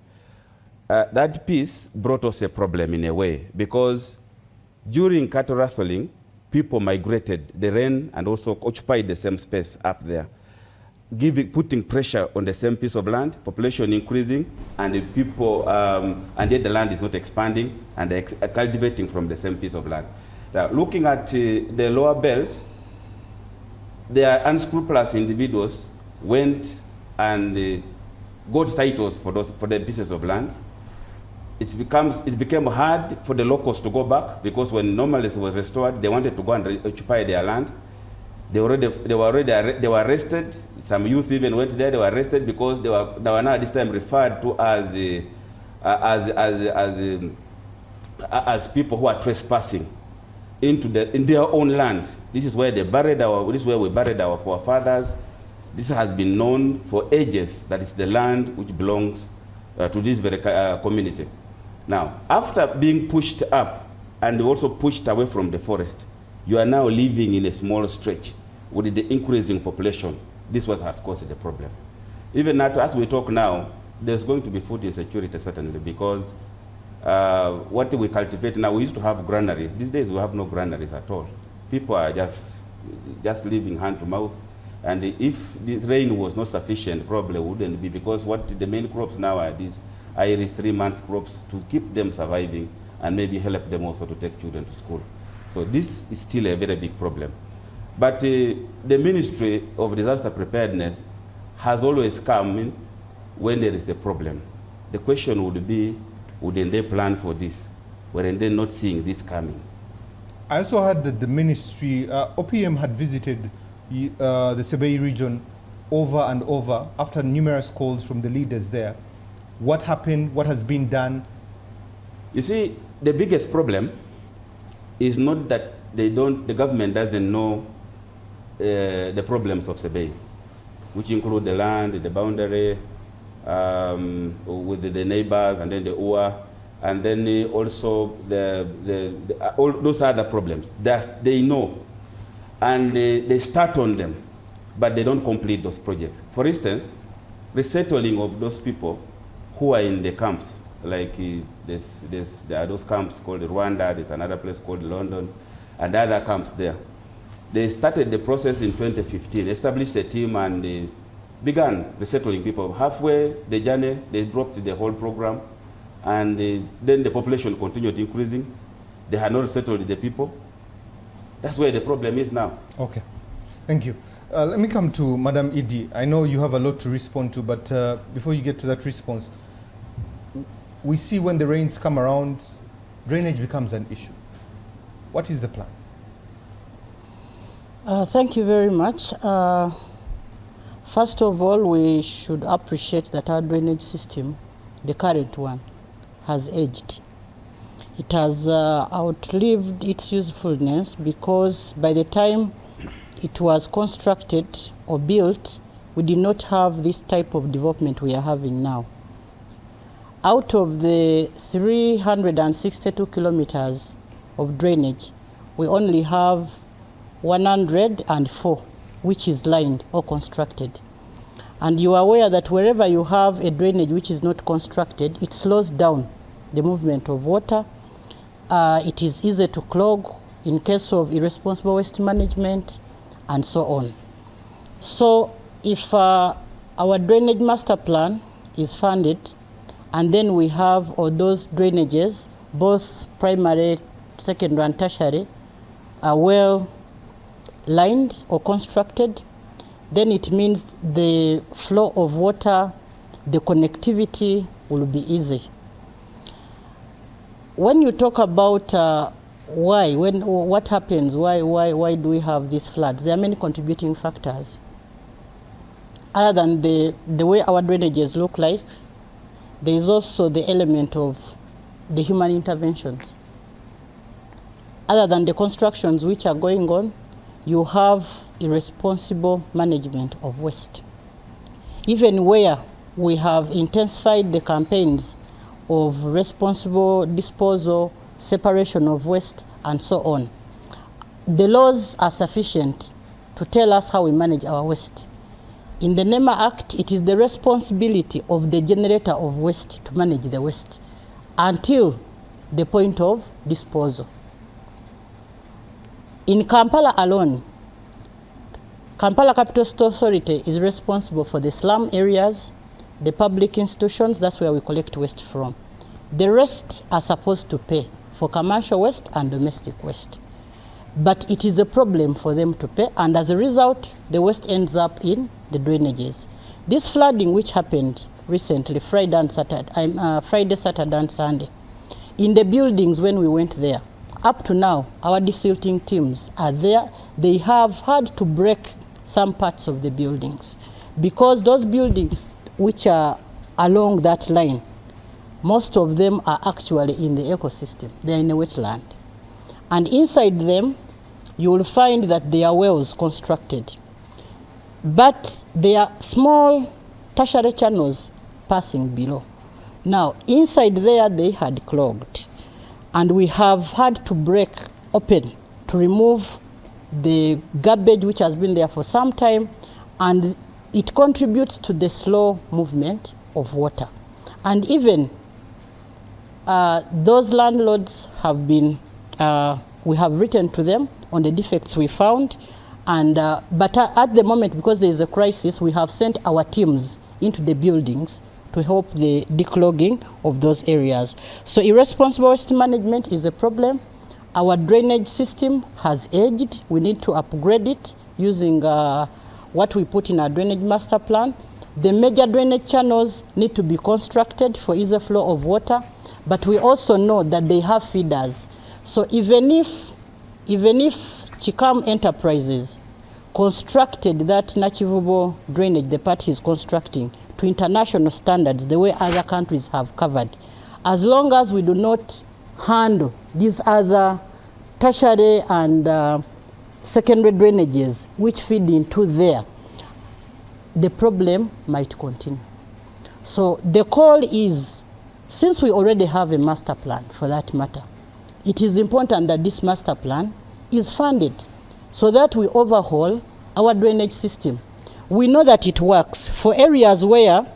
That peace brought us a problem in a way, because during cattle rustling, people migrated the rain and also occupied the same space up there, putting pressure on the same piece of land, population increasing, and the people, and yet the land is not expanding, and they're cultivating from the same piece of land. Now, looking at the lower belt, there are unscrupulous individuals went and got titles for the pieces of land. It became hard for the locals to go back, because when normalcy was restored, they wanted to go and occupy their land. They were arrested. Some youth even went there. They were arrested because they were now this time referred to as people who are trespassing in their own land. This is where we buried our forefathers. This has been known for ages, that it's the land which belongs to this very community. Now, after being pushed up and also pushed away from the forest, you are now living in a small stretch with the increasing population. This was has caused the problem. Even now, as we talk now, there's going to be food insecurity certainly, because what we cultivate now, we used to have granaries. These days we have no granaries at all. People are just living hand to mouth. And if the rain was not sufficient, probably wouldn't be, because what the main crops now are these Irish 3-month crops to keep them surviving and maybe help them also to take children to school. So this is still a very big problem. But the Ministry of Disaster Preparedness has always come in when there is a problem. The question would be, wouldn't they plan for this? Weren't they not seeing this coming? I also heard that the ministry, OPM had visited the Sebei region over and over after numerous calls from the leaders there. What happened? What has been done? You see, the biggest problem is not that the government doesn't know the problems of Sebei, which include the land, the boundary, with the neighbors, and then the UA, and then also all those other problems. They know, and they start on them, but they don't complete those projects. For instance, resettling of those people who are in the camps, like there are those camps called Rwanda, there's another place called London, and other camps there. They started the process in 2015, established a team, and they began resettling people. Halfway the journey, they dropped the whole program, and then the population continued increasing. They had not resettled the people. That's where the problem is now. Okay, thank you. Let me come to Madam Idi. I know you have a lot to respond to, but before you get to that response, we see when the rains come around, drainage becomes an issue. What is the plan? Thank you very much. First of all, we should appreciate that our drainage system, the current one, has aged. It has outlived its usefulness because by the time it was constructed or built, we did not have this type of development we are having now. Out of the 362 kilometers of drainage, we only have 104 which is lined or constructed. And you are aware that wherever you have a drainage which is not constructed, it slows down the movement of water. It is easy to clog in case of irresponsible waste management and so on. So if our drainage master plan is funded, and then we have all those drainages, both primary, secondary, and tertiary, are well lined or constructed, then it means the flow of water, the connectivity will be easy. When you talk about what happens, why do we have these floods? There are many contributing factors. Other than the way our drainages look like, there is also the element of the human interventions. Other than the constructions which are going on, you have irresponsible management of waste. Even where we have intensified the campaigns of responsible disposal, separation of waste, and so on, the laws are sufficient to tell us how we manage our waste. In the NEMA Act, it is the responsibility of the generator of waste to manage the waste until the point of disposal. In Kampala alone, Kampala Capital City Authority is responsible for the slum areas, the public institutions, that's where we collect waste from. The rest are supposed to pay for commercial waste and domestic waste. But it is a problem for them to pay, and as a result, the waste ends up in the drainages. This flooding which happened recently, Friday, Saturday, and Sunday, in the buildings when we went there, up to now, our desilting teams are there. They have had to break some parts of the buildings because those buildings which are along that line, most of them are actually in the ecosystem. They're in a wetland. And inside them, you will find that there are wells constructed. But there are small tertiary channels passing below. Now, inside there, they had clogged. And we have had to break open to remove the garbage which has been there for some time, and it contributes to the slow movement of water. And even those landlords have been, we have written to them on the defects we found, and but at the moment, because there is a crisis, we have sent our teams into the buildings to help the declogging of those areas. So irresponsible waste management is a problem. Our drainage system has aged. We need to upgrade it using what we put in our drainage master plan. The major drainage channels need to be constructed for easy flow of water, but we also know that they have feeders. So even if Chikam Enterprises constructed that achievable drainage the party is constructing to international standards, the way other countries have covered, as long as we do not handle these other tertiary and secondary drainages which feed into there, the problem might continue. So the call is, since we already have a master plan for that matter, it is important that this master plan is funded so that we overhaul our drainage system. We know that it works for areas where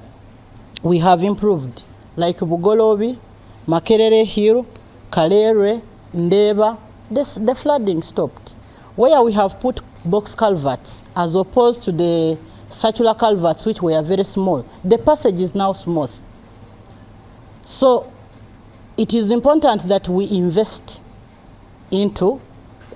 we have improved, like Bugolobi, Makerere Hill, Kalere, Ndeba. The flooding stopped. Where we have put box culverts as opposed to the circular culverts which were very small, the passage is now smooth. So it is important that we invest into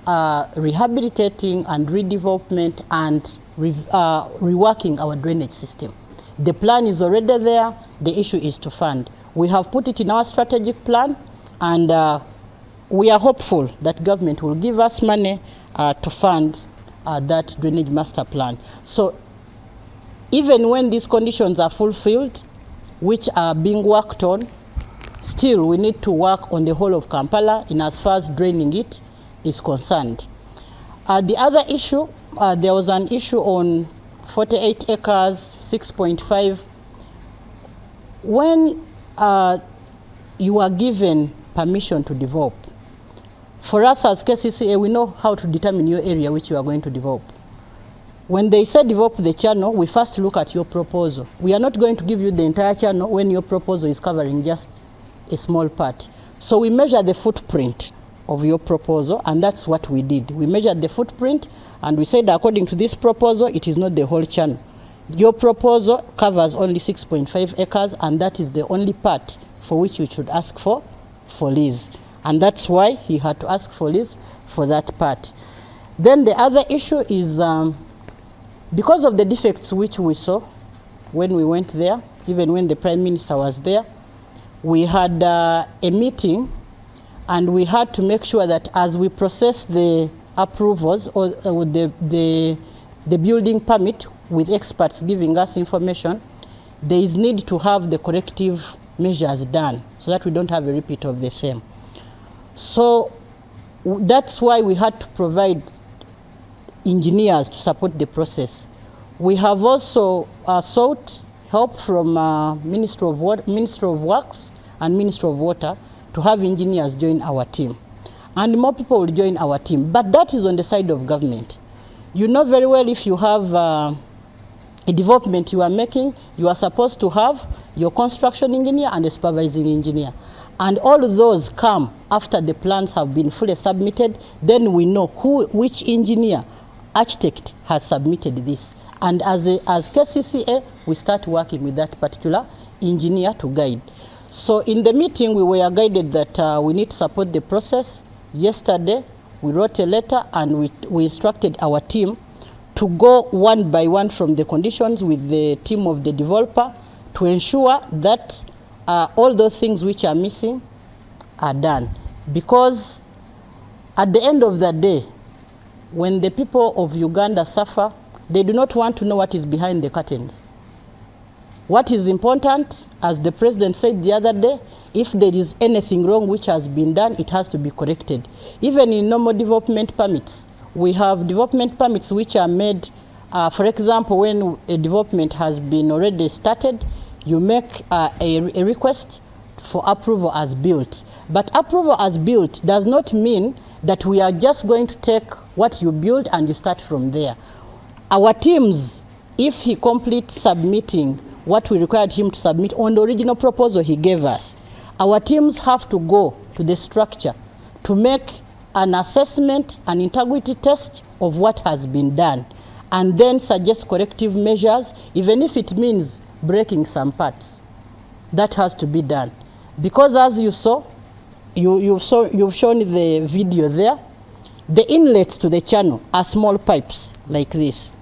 rehabilitating and redevelopment and reworking our drainage system. The plan is already there. The issue is to fund. We have put it in our strategic plan, and we are hopeful that government will give us money to fund that drainage master plan. So even when these conditions are fulfilled, which are being worked on, still we need to work on the whole of Kampala in as far as draining it is concerned. The other issue, there was an issue on 48 acres, 6.5. When you are given permission to develop, for us as KCCA, we know how to determine your area which you are going to develop. When they say develop the channel, we first look at your proposal. We are not going to give you the entire channel when your proposal is covering just a small part. So we measure the footprint of your proposal, and that's what we did. We measured the footprint, and we said according to this proposal, it is not the whole channel. Your proposal covers only 6.5 acres, and that is the only part for which you should ask for lease. And that's why he had to ask for lease for that part. Then the other issue is because of the defects which we saw when we went there, even when the Prime Minister was there, we had a meeting, and we had to make sure that as we process the approvals or the building permit with experts giving us information, there is need to have the corrective measures done so that we don't have a repeat of the same. So that's why we had to provide engineers to support the process. We have also sought help from Ministry of Works and Ministry of Water to have engineers join our team. And more people will join our team. But that is on the side of government. You know very well if you have a development you are making, you are supposed to have your construction engineer and a supervising engineer. And all of those come after the plans have been fully submitted. Then we know which engineer, architect has submitted this. And as KCCA, we start working with that particular engineer to guide. So in the meeting, we were guided that we need to support the process. Yesterday, we wrote a letter and we instructed our team to go one by one from the conditions with the team of the developer to ensure that all those things which are missing are done. Because at the end of the day, when the people of Uganda suffer, they do not want to know what is behind the curtains. What is important, as the president said the other day, if there is anything wrong which has been done, it has to be corrected. Even in normal development permits, we have development permits which are made, for example, when a development has been already started, you make a request for approval as built. But approval as built does not mean that we are just going to take what you build and you start from there. Our teams, if he completes submitting what we required him to submit on the original proposal he gave us, our teams have to go to the structure to make an assessment, an integrity test of what has been done, and then suggest corrective measures, even if it means breaking some parts. That has to be done. Because as you saw, you've shown the video there, the inlets to the channel are small pipes like this.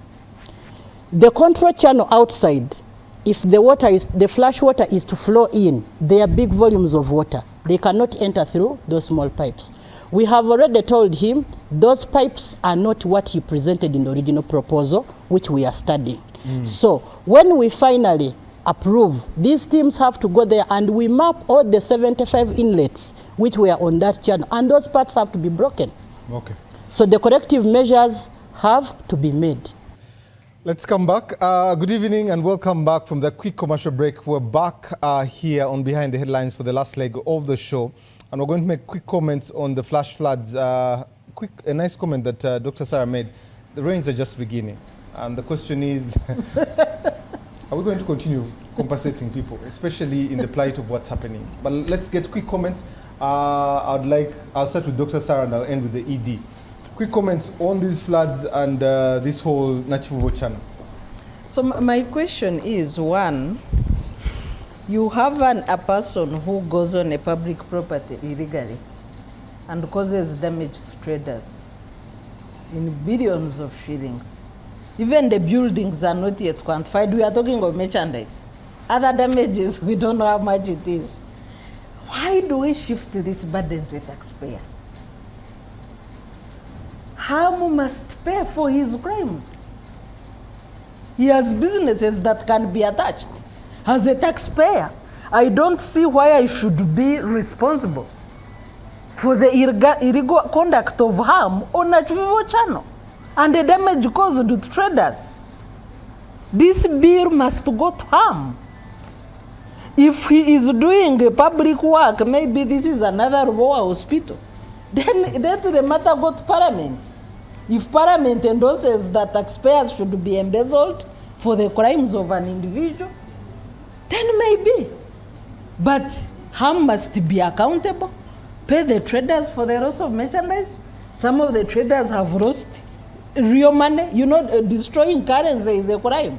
The control channel outside, if the flash water is to flow in, they are big volumes of water. They cannot enter through those small pipes. We have already told him those pipes are not what he presented in the original proposal, which we are studying. So when we finally approve, these teams have to go there and we map all the 75 inlets which were on that channel, and those parts have to be broken. Okay. So the corrective measures have to be made. Let's come back. Good evening and welcome back from the quick commercial break. We're back here on Behind the Headlines for the last leg of the show. And we're going to make quick comments on the flash floods. A nice comment that Dr. Sarah made. The rains are just beginning. And the question is, are we going to continue compensating people, especially in the plight of what's happening? But let's get quick comments. I'll start with Dr. Sarah and I'll end with the ED. Quick comments on these floods and this whole natural channel. So my question is, one, you have a person who goes on a public property illegally and causes damage to traders in billions of shillings. Even the buildings are not yet quantified. We are talking of merchandise. Other damages, we don't know how much it is. Why do we shift this burden to the taxpayer? Hamu must pay for his crimes. He has businesses that can be attached as a taxpayer. I don't see why I should be responsible for the illegal conduct of harm on a Chivivo channel and the damage caused to traders. This bill must go to harm. If he is doing public work, maybe this is another war hospital, then let the matter go to Parliament. If Parliament endorses that taxpayers should be embezzled for the crimes of an individual, then maybe. But harm must be accountable. Pay the traders for the loss of merchandise. Some of the traders have lost real money. You know, destroying currency is a crime.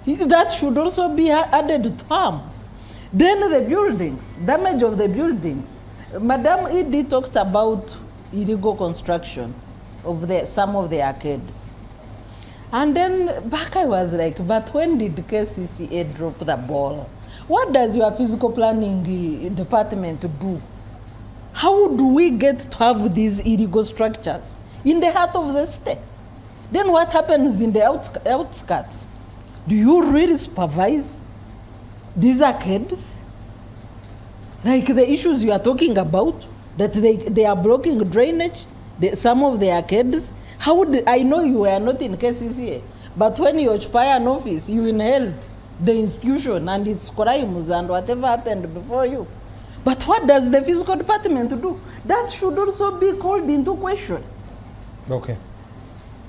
That should also be added to harm. Then the buildings, damage of the buildings. Madam Edie talked about illegal construction of some of the arcades. And then back I was like, but when did KCCA drop the ball? What does your physical planning department do? How do we get to have these illegal structures in the heart of the state? Then what happens in the outskirts? Do you really supervise these arcades? Like the issues you are talking about, that they are blocking drainage, some of the arcades. How would, I know you were not in KCCA, but when you occupy an office, you inherit the institution and its crimes and whatever happened before you. But what does the physical department do? That should also be called into question. Okay.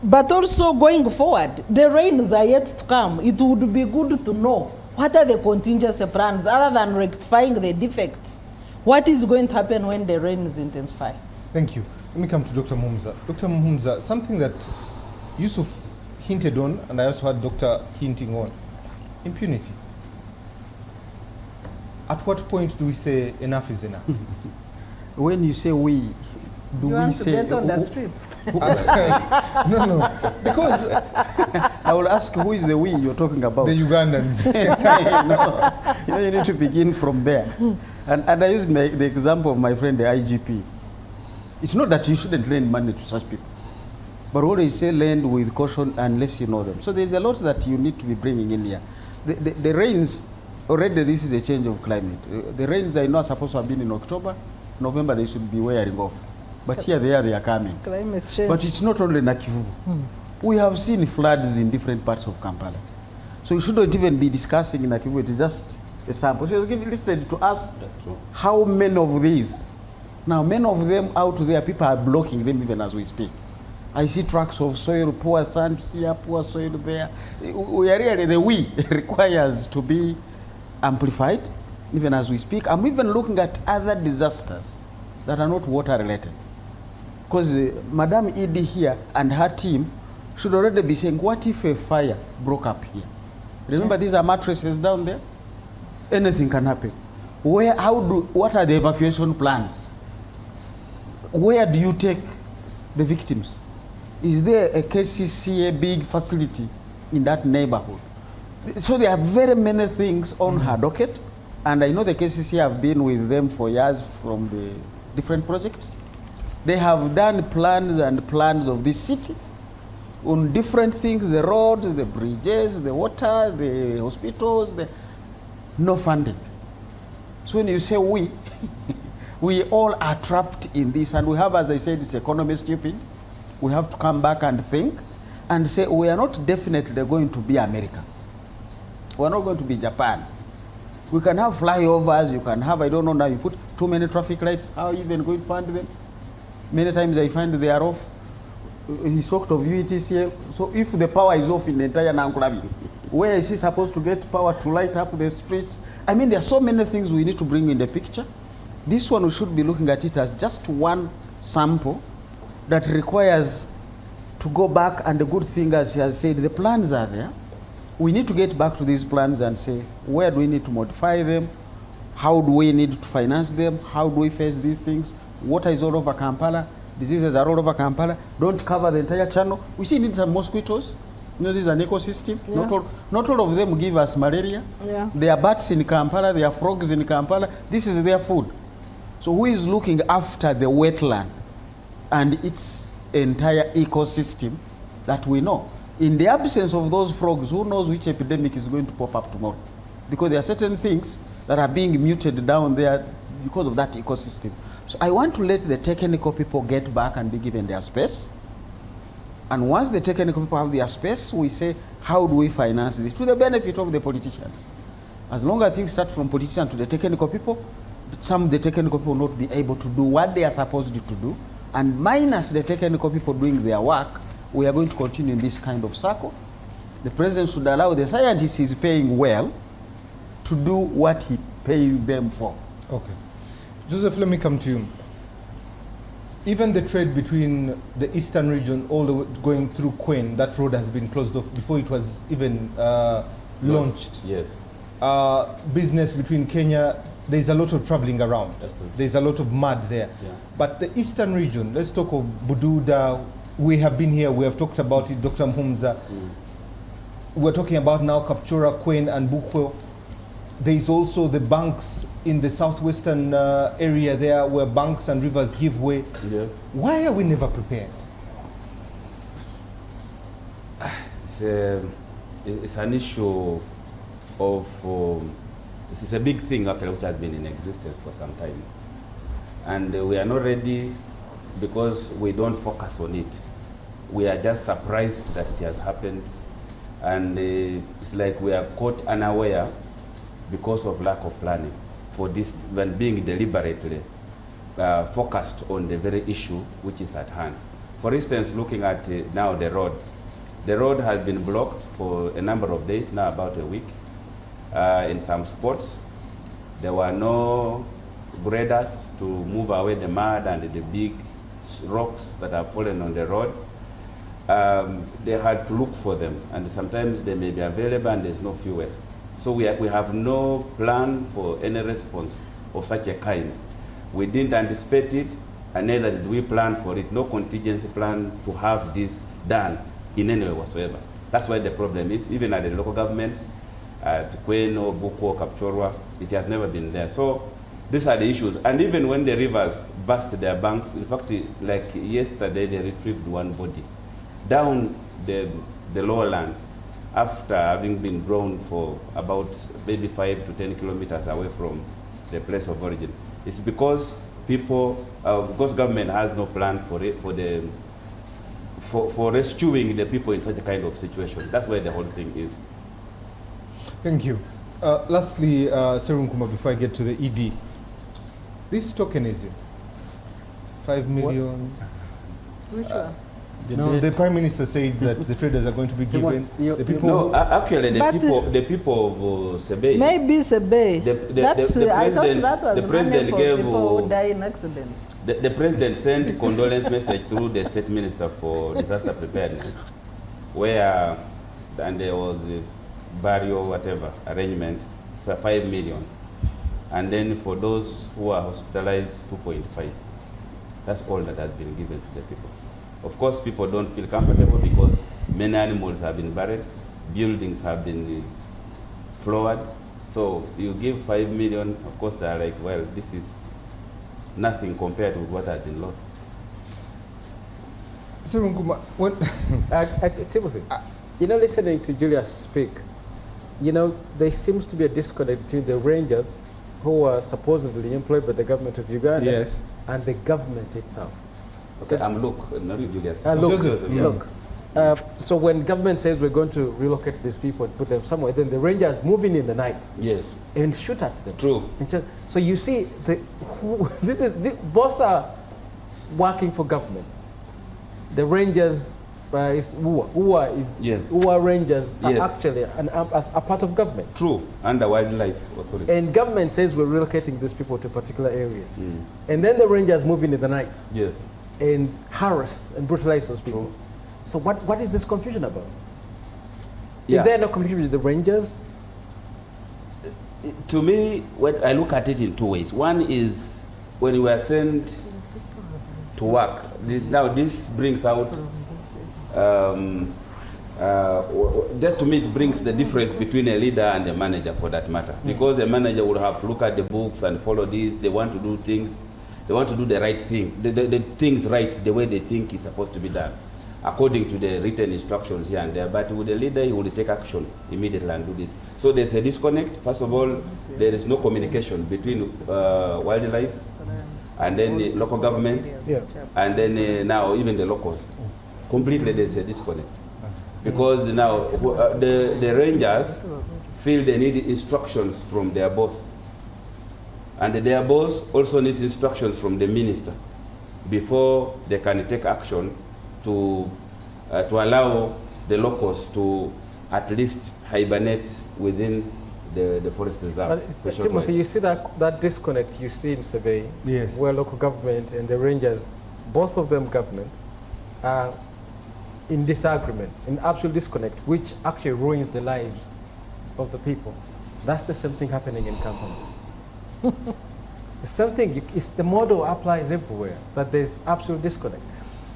But also going forward, the rains are yet to come. It would be good to know what are the contingency plans other than rectifying the defects. What is going to happen when the rains intensify? Thank you. Let me come to Dr. Mumza. Dr. Mumza, something that Yusuf hinted on, and I also had Dr. hinting on, impunity. At what point do we say enough is enough? When you say we, do You we want say... to get on the streets? No, because I will ask who is the we you're talking about. the Ugandans. You need to begin from there. And I used the example of my friend, the IGP. It's not that you shouldn't lend money to such people, but always say lend with caution unless you know them. So there's a lot that you need to be bringing in here. The rains, already this is a change of climate. The rains I know are supposed to have been in October, November they should be wearing off. But here they are coming. Climate change. But it's not only Nakivu. We have seen floods in different parts of Kampala. So you shouldn't even be discussing Nakivu, it's just a sample. So you're listening to us, how many of these? Now, many of them out there, people are blocking them even as we speak. I see tracks of soil, poor sand here, poor soil there. We are really, the we requires to be amplified, even as we speak. I'm even looking at other disasters that are not water related. Because Madam Edie here and her team should already be saying, what if a fire broke up here? Remember, these are mattresses down there? Anything can happen. What are the evacuation plans? Where do you take the victims? Is there a KCCA big facility in that neighborhood? So there are very many things on her docket, and I know the KCCA have been with them for years from the different projects. They have done plans and plans of this city on different things, the roads, the bridges, the water, the hospitals, no funding. So when you say we, we all are trapped in this, and we have, as I said, it's economy stupid. We have to come back and think and say we are not definitely going to be America. We are not going to be Japan. We can have flyovers, you can have, I don't know, now you put too many traffic lights, how are you even going to fund them? Many times I find they are off. He talked of UETCA, so if the power is off in the entire Nanklabi, where is he supposed to get power to light up the streets? I mean, there are so many things we need to bring in the picture. This one we should be looking at it as just one sample that requires to go back, and the good thing, as she has said, the plans are there. We need to get back to these plans and say, where do we need to modify them? How do we need to finance them? How do we face these things? Water is all over Kampala. Diseases are all over Kampala. Don't cover the entire channel. We see need some mosquitoes. You know, this is an ecosystem. Yeah. Not all of them give us malaria. Yeah. There are bats in Kampala. There are frogs in Kampala. This is their food. So who is looking after the wetland and its entire ecosystem that we know? In the absence of those frogs, who knows which epidemic is going to pop up tomorrow? Because there are certain things, that are being muted down there because of that ecosystem. So I want to let the technical people get back and be given their space. And once the technical people have their space, we say, how do we finance this to the benefit of the politicians? As long as things start from politicians to the technical people, some of the technical people will not be able to do what they are supposed to do. And minus the technical people doing their work, we are going to continue in this kind of circle. The president should allow the scientists he's paying well to do what he paid them for. Okay. Joseph, let me come to you. Even the trade between the eastern region all the way going through Queen, that road has been closed off before it was even launched. Yes. Business between Kenya, there's a lot of traveling around. There's a lot of mud there. Yeah. But the eastern region, let's talk of Bududa. We have been here, we have talked about it, Dr. Mhumza. We're talking about now Kapchora, Queen, and Bukwe. There's also the banks in the southwestern area there where banks and rivers give way. Yes. Why are we never prepared? It's an issue of, this is a big thing actually which has been in existence for some time. And we are not ready because we don't focus on it. We are just surprised that it has happened. And it's like we are caught unaware because of lack of planning for this, when being deliberately focused on the very issue which is at hand. For instance, looking at now the road. The road has been blocked for a number of days, now about a week. In some spots, there were no graders to move away the mud and the big rocks that have fallen on the road. They had to look for them, and sometimes they may be available and there's no fuel. So we have no plan for any response of such a kind. We didn't anticipate it, and neither did we plan for it. No contingency plan to have this done in any way whatsoever. That's why the problem is, even at the local governments, at Kweno, Buko, Kapchorwa, it has never been there. So these are the issues. And even when the rivers burst their banks, in fact, like yesterday, they retrieved one body down the lower land after having been drawn for about maybe 5 to 10 kilometers away from the place of origin. It's because people, because government has no plan for it, for rescuing the people in such a kind of situation. That's where the whole thing is. Thank you. Lastly, Serunkuma, before I get to the ED, this tokenism, 5 million. Which one? No, the Prime Minister said that the traders are going to be given. The people. No, actually, the people of Sebei. Maybe Sebei. I thought that was the president for gave people who die in accidents. The president sent condolence message through the State Minister for Disaster Preparedness, where and there was a burial whatever arrangement for 5 million, and then for those who are hospitalized 2.5. That's all that has been given to the people. Of course, people don't feel comfortable because many animals have been buried, buildings have been floored. So you give 5 million, of course they are like, well, this is nothing compared to what has been lost. Serunkuma, when Timothy, listening to Julius speak, there seems to be a disconnect between the rangers who are supposedly employed by the government of Uganda, yes, and the government itself. Okay, I'm Luke, not Julius. Joseph, yeah. Look. So when government says we're going to relocate these people and put them somewhere, then the rangers move in the night, yes, and shoot at them. True. So you see, both are working for government. The rangers is UWA is yes. UWA rangers are yes. actually a part of government. True, under Wildlife Authority. And government says we're relocating these people to a particular area, and then the rangers move in the night. Yes. And harass and brutalize those people. So what is this confusion about? Yeah. Is there no confusion with the rangers? To me, when I look at it in two ways. One is when you are sent to work. Now this brings out, just to me it brings the difference between a leader and a manager for that matter. Because a manager would have to look at the books and follow this, they want to do things. They want to do the right thing, the things right the way they think it's supposed to be done. according to the written instructions here and there. But with the leader, he will take action immediately and do this. So there's a disconnect. First of all, there is no communication between wildlife and then the local government, and then now even the locals. Completely there's a disconnect. Because now the rangers feel they need instructions from their boss. And their boss also needs instructions from the minister before they can take action to allow the locals to at least hibernate within the forest reserve. But Timothy, you see that disconnect you see in Sebei, yes, where local government and the rangers, both of them government, are in disagreement, in absolute disconnect, which actually ruins the lives of the people. That's the same thing happening in Kampala. The same thing, the model applies everywhere, that there's absolute disconnect.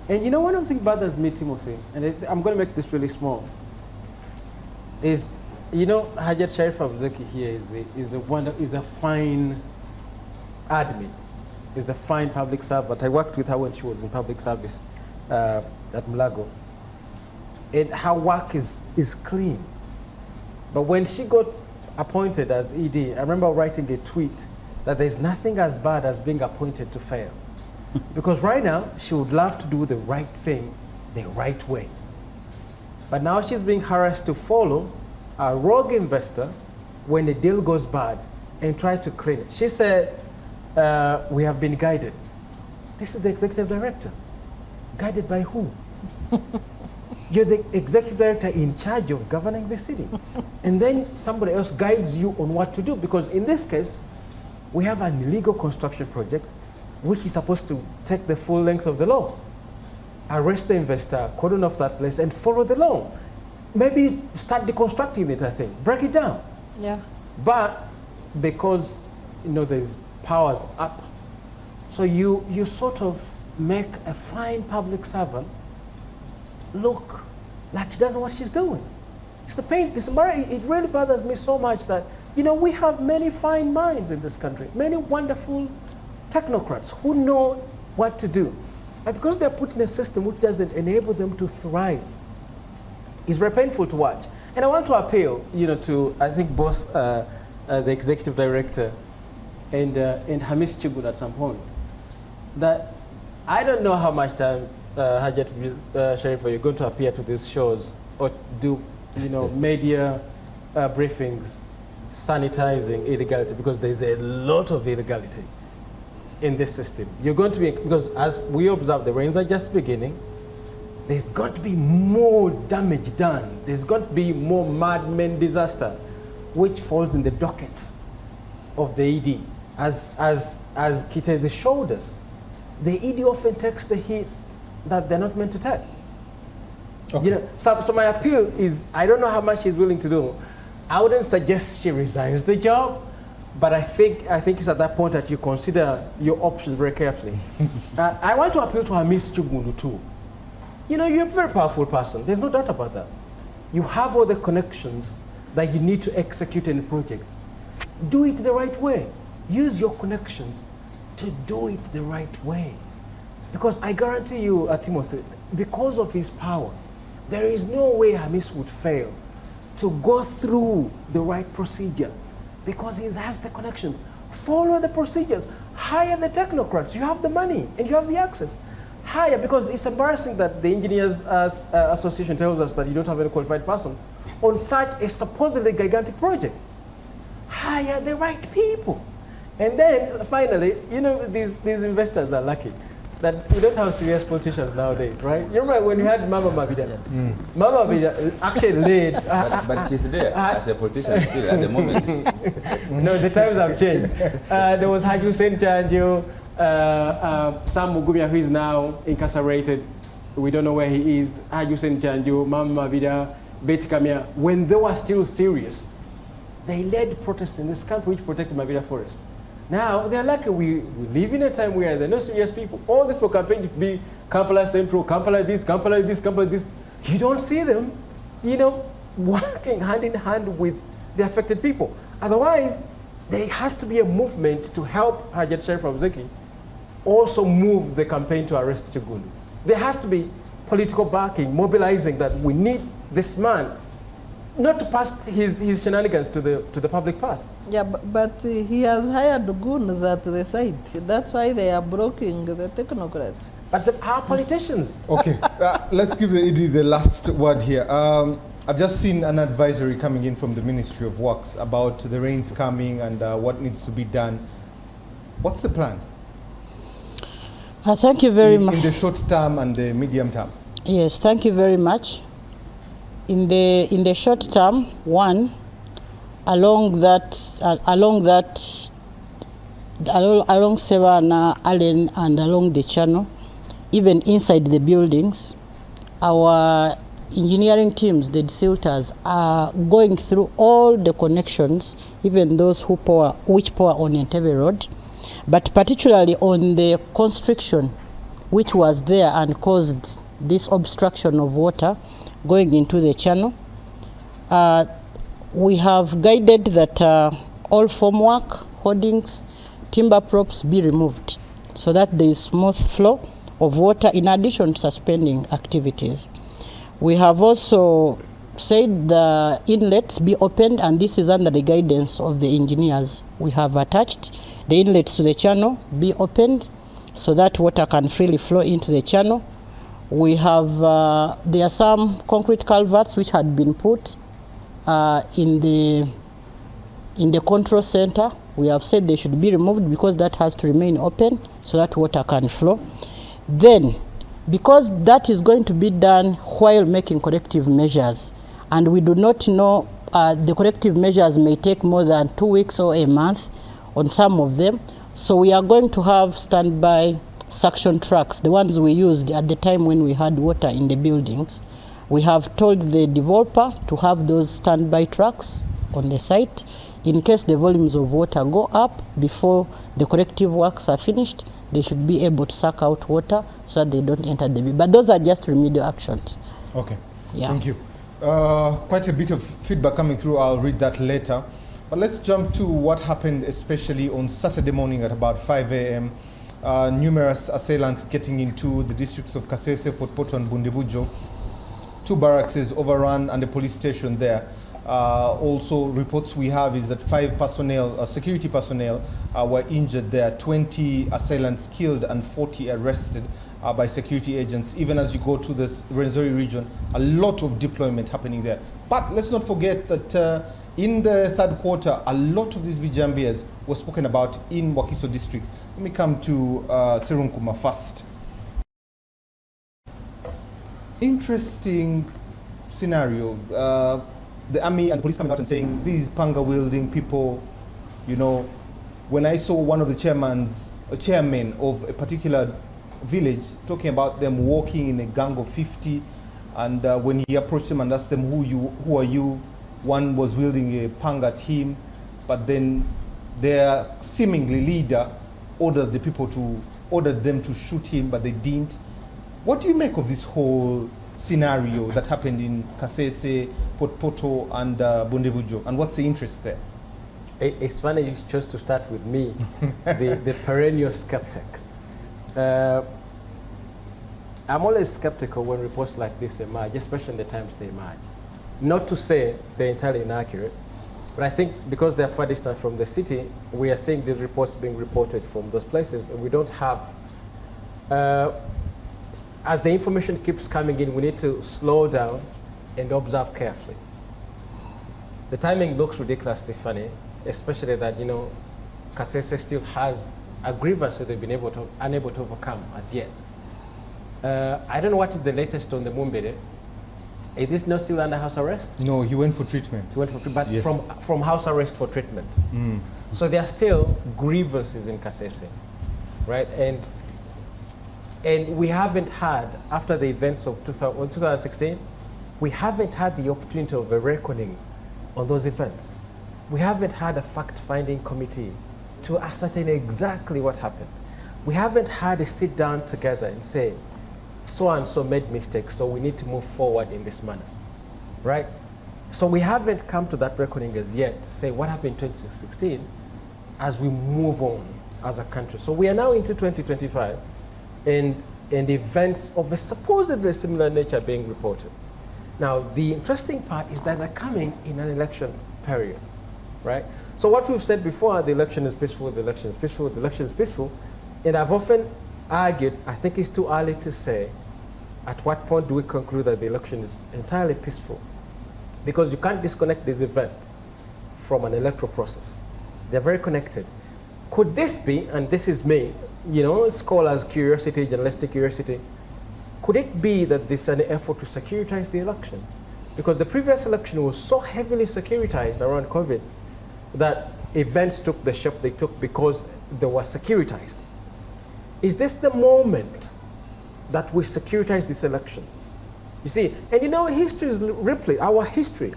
And you know, one of the things bothers me, Timothy, and I'm going to make this really small, is, you know, Hajat Sharif Abzeki here is a fine admin, is a fine public servant. I worked with her when she was in public service at Mulago. And her work is clean. But when she got appointed as ED, I remember writing a tweet that there's nothing as bad as being appointed to fail. Because right now, she would love to do the right thing the right way. But now she's being harassed to follow a rogue investor when the deal goes bad and try to clean it. She said, we have been guided. This is the executive director. Guided by who? You're the executive director in charge of governing the city. And then somebody else guides you on what to do. Because in this case, we have an illegal construction project which is supposed to take the full length of the law. Arrest the investor, cordon off that place, and follow the law. Maybe start deconstructing it, I think. Break it down. Yeah. But because, you know, there's powers up, so you sort of make a fine public servant look like she doesn't know what she's doing. It's the pain. It really bothers me so much that, you know, we have many fine minds in this country, many wonderful technocrats who know what to do. And because they're put in a system which doesn't enable them to thrive, it's very painful to watch. And I want to appeal, you know, to, I think, both the executive director and Hamis Chibun at some point, that I don't know how much time Hajat Sharif, you're going to appear to these shows or do, you know, media briefings sanitizing illegality, because there's a lot of illegality in this system. You're going to be, because as we observe, the rains are just beginning. There's going to be more damage done. There's going to be more madmen disaster, which falls in the docket of the ED. As Kiteze showed us, the ED often takes the hit that they're not meant to take. Okay. You know, so my appeal is, I don't know how much she's willing to do. I wouldn't suggest she resigns the job, but I think it's at that point that you consider your options very carefully. I want to appeal to Hamis Chibundu too. You know, you're a very powerful person. There's no doubt about that. You have all the connections that you need to execute any project. Do it the right way. Use your connections to do it the right way. Because I guarantee you, Timothy, because of his power, there is no way Hamis would fail to go through the right procedure, because he has the connections. Follow the procedures. Hire the technocrats. You have the money and you have the access. Hire, because it's embarrassing that the Engineers Association tells us that you don't have any qualified person on such a supposedly gigantic project. Hire the right people. And then finally, you know, these investors are lucky that we don't have serious politicians nowadays, right? You remember when we had Mama Mabida? Mama Mabida actually led. But she's there as a politician still at the moment. No, the times have changed. There was Haji Hussein Chanjo, Sam Mugumya, who is now incarcerated. We don't know where he is. Haji Hussein Chanjo, Mama Mabida, Betty Kamia. When they were still serious, they led protests in this country which protected Mabida Forest. Now, they're lucky we live in a time where there are no serious people. All this for campaign to be Kampala Central, Kampala this, Kampala this, Kampala this. You don't see them, you know, working hand in hand with the affected people. Otherwise, there has to be a movement to help Hajat Sharif Abzeki also move the campaign to arrest Chibundu. There has to be political backing, mobilizing that we need this man not to pass his shenanigans to the public pass. Yeah, but he has hired goons at the site. That's why they are blocking the technocrats. But our politicians. Okay, let's give the ED the last word here. I've just seen an advisory coming in from the Ministry of Works about the rains coming and what needs to be done. What's the plan? Thank you very much. In the short term and the medium term? Yes, thank you very much. In the short term, one, along Savannah, Allen, and along the channel, even inside the buildings, our engineering teams, the silters, are going through all the connections, even those which pour on Entebbe Road, but particularly on the constriction which was there and caused this obstruction of water going into the channel. We have guided that all formwork, hoardings, timber props be removed so that there is smooth flow of water in addition to suspending activities. We have also said the inlets be opened, and this is under the guidance of the engineers. We have attached the inlets to the channel be opened so that water can freely flow into the channel. We have, there are some concrete culverts which had been put in the control center. We have said they should be removed because that has to remain open so that water can flow. Then, because that is going to be done while making corrective measures, and we do not know, the corrective measures may take more than 2 weeks or a month on some of them, so we are going to have standby suction trucks, the ones we used at the time when we had water in the buildings. We have told the developer to have those standby trucks on the site in case the volumes of water go up before the corrective works are finished. They should be able to suck out water so that they don't enter the bin. But those are just remedial actions. Okay, yeah. Thank you. Quite a bit of feedback coming through. I'll read that later. But let's jump to what happened especially on Saturday morning at about 5 a.m. Numerous assailants getting into the districts of Kasese, Fort Portal, and Bundebujo. 2 barracks is overrun and a police station there. Also, reports we have is that 5 personnel, security personnel, were injured there. 20 assailants killed and 40 arrested by security agents. Even as you go to this Rwenzori region, a lot of deployment happening there. But let's not forget that in the third quarter, a lot of these Bijambias were spoken about in Wakiso district. Let me come to Serunkuma first. Interesting scenario. The army and the police coming out and saying these panga-wielding people, you know, when I saw one of the chairmen of a particular village talking about them walking in a gang of 50, and when he approached them and asked them, who are you? One was wielding a panga team, but then their seemingly leader ordered them to shoot him, but they didn't. What do you make of this whole scenario that happened in Kasese, Fort Portal, and Bundebujo, and what's the interest there? It's funny you chose to start with me, the perennial skeptic. I'm always skeptical when reports like this emerge, especially in the times they emerge. Not to say they're entirely inaccurate, but I think because they're far distant from the city, we are seeing the reports being reported from those places, and we don't have, as the information keeps coming in, we need to slow down and observe carefully. The timing looks ridiculously funny, especially that, you know, Kasese still has a grievance that they've been unable to overcome as yet. I don't know what is the latest on the Mumbere. Is this not still under house arrest? No, he went for treatment. He went for but yes. from house arrest for treatment. So there are still grievances in Kasese, right? And we haven't had, after the events of 2016, we haven't had the opportunity of a reckoning on those events. We haven't had a fact-finding committee to ascertain exactly what happened. We haven't had a sit down together and say, so-and-so made mistakes, so we need to move forward in this manner, right? So we haven't come to that reckoning as yet to say what happened in 2016 as we move on as a country. So we are now into 2025, and and events of a supposedly similar nature being reported. Now, the interesting part is that they're coming in an election period, right? So what we've said before, the election is peaceful, the election is peaceful, the election is peaceful, and I've often argued, I think it's too early to say at what point do we conclude that the election is entirely peaceful, because you can't disconnect these events from an electoral process. They're very connected. Could this be, and this is me, scholars' curiosity, journalistic curiosity, could it be that this is an effort to securitize the election? Because the previous election was so heavily securitized around COVID that events took the shape they took because they were securitized. Is this the moment that we securitize this election? You see, and history is replete, our history.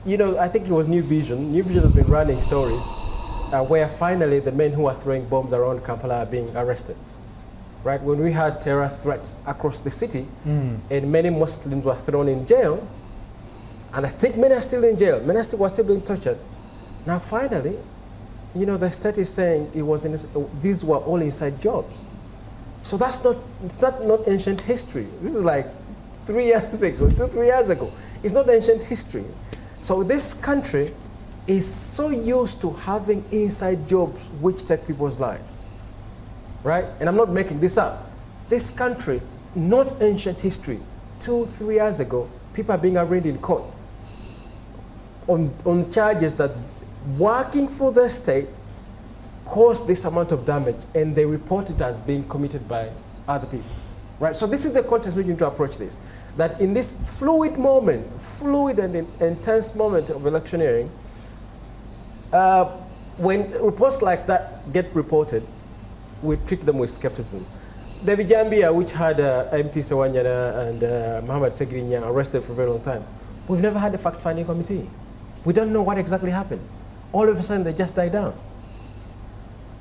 I think it was New Vision. New Vision has been running stories where finally the men who are throwing bombs around Kampala are being arrested. Right? When we had terror threats across the city and many Muslims were thrown in jail, and I think many are still in jail, many were still being tortured. Now finally, the state is saying these were all inside jobs. So it's not ancient history. This is like 3 years ago, 2-3 years ago. It's not ancient history. So this country is so used to having inside jobs which take people's lives, right? And I'm not making this up. This country, not ancient history, 2-3 years ago, people are being arraigned in court on charges that working for the state caused this amount of damage, and they report it as being committed by other people, right? So this is the context we need to approach this. That in this fluid and intense moment of electioneering, when reports like that get reported, we treat them with skepticism. The Bijambia, which had MP Sewanyana and Muhammad Segrinya arrested for a very long time, we've never had a fact-finding committee. We don't know what exactly happened. All of a sudden, they just died down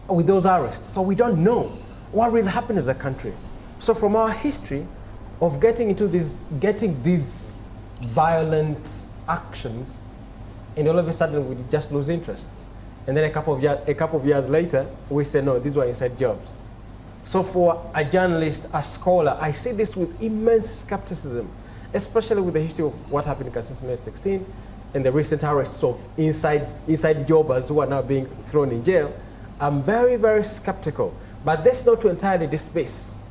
with those arrests. So we don't know what really happened as a country. So from our history of getting these violent actions, and all of a sudden we just lose interest. And then a couple of years later, we say, no, these were inside jobs. So for a journalist, a scholar, I see this with immense skepticism, especially with the history of what happened in KCCA 2016 and the recent arrests of inside jobbers who are now being thrown in jail. I'm very, very skeptical. But that's not to entirely dismiss.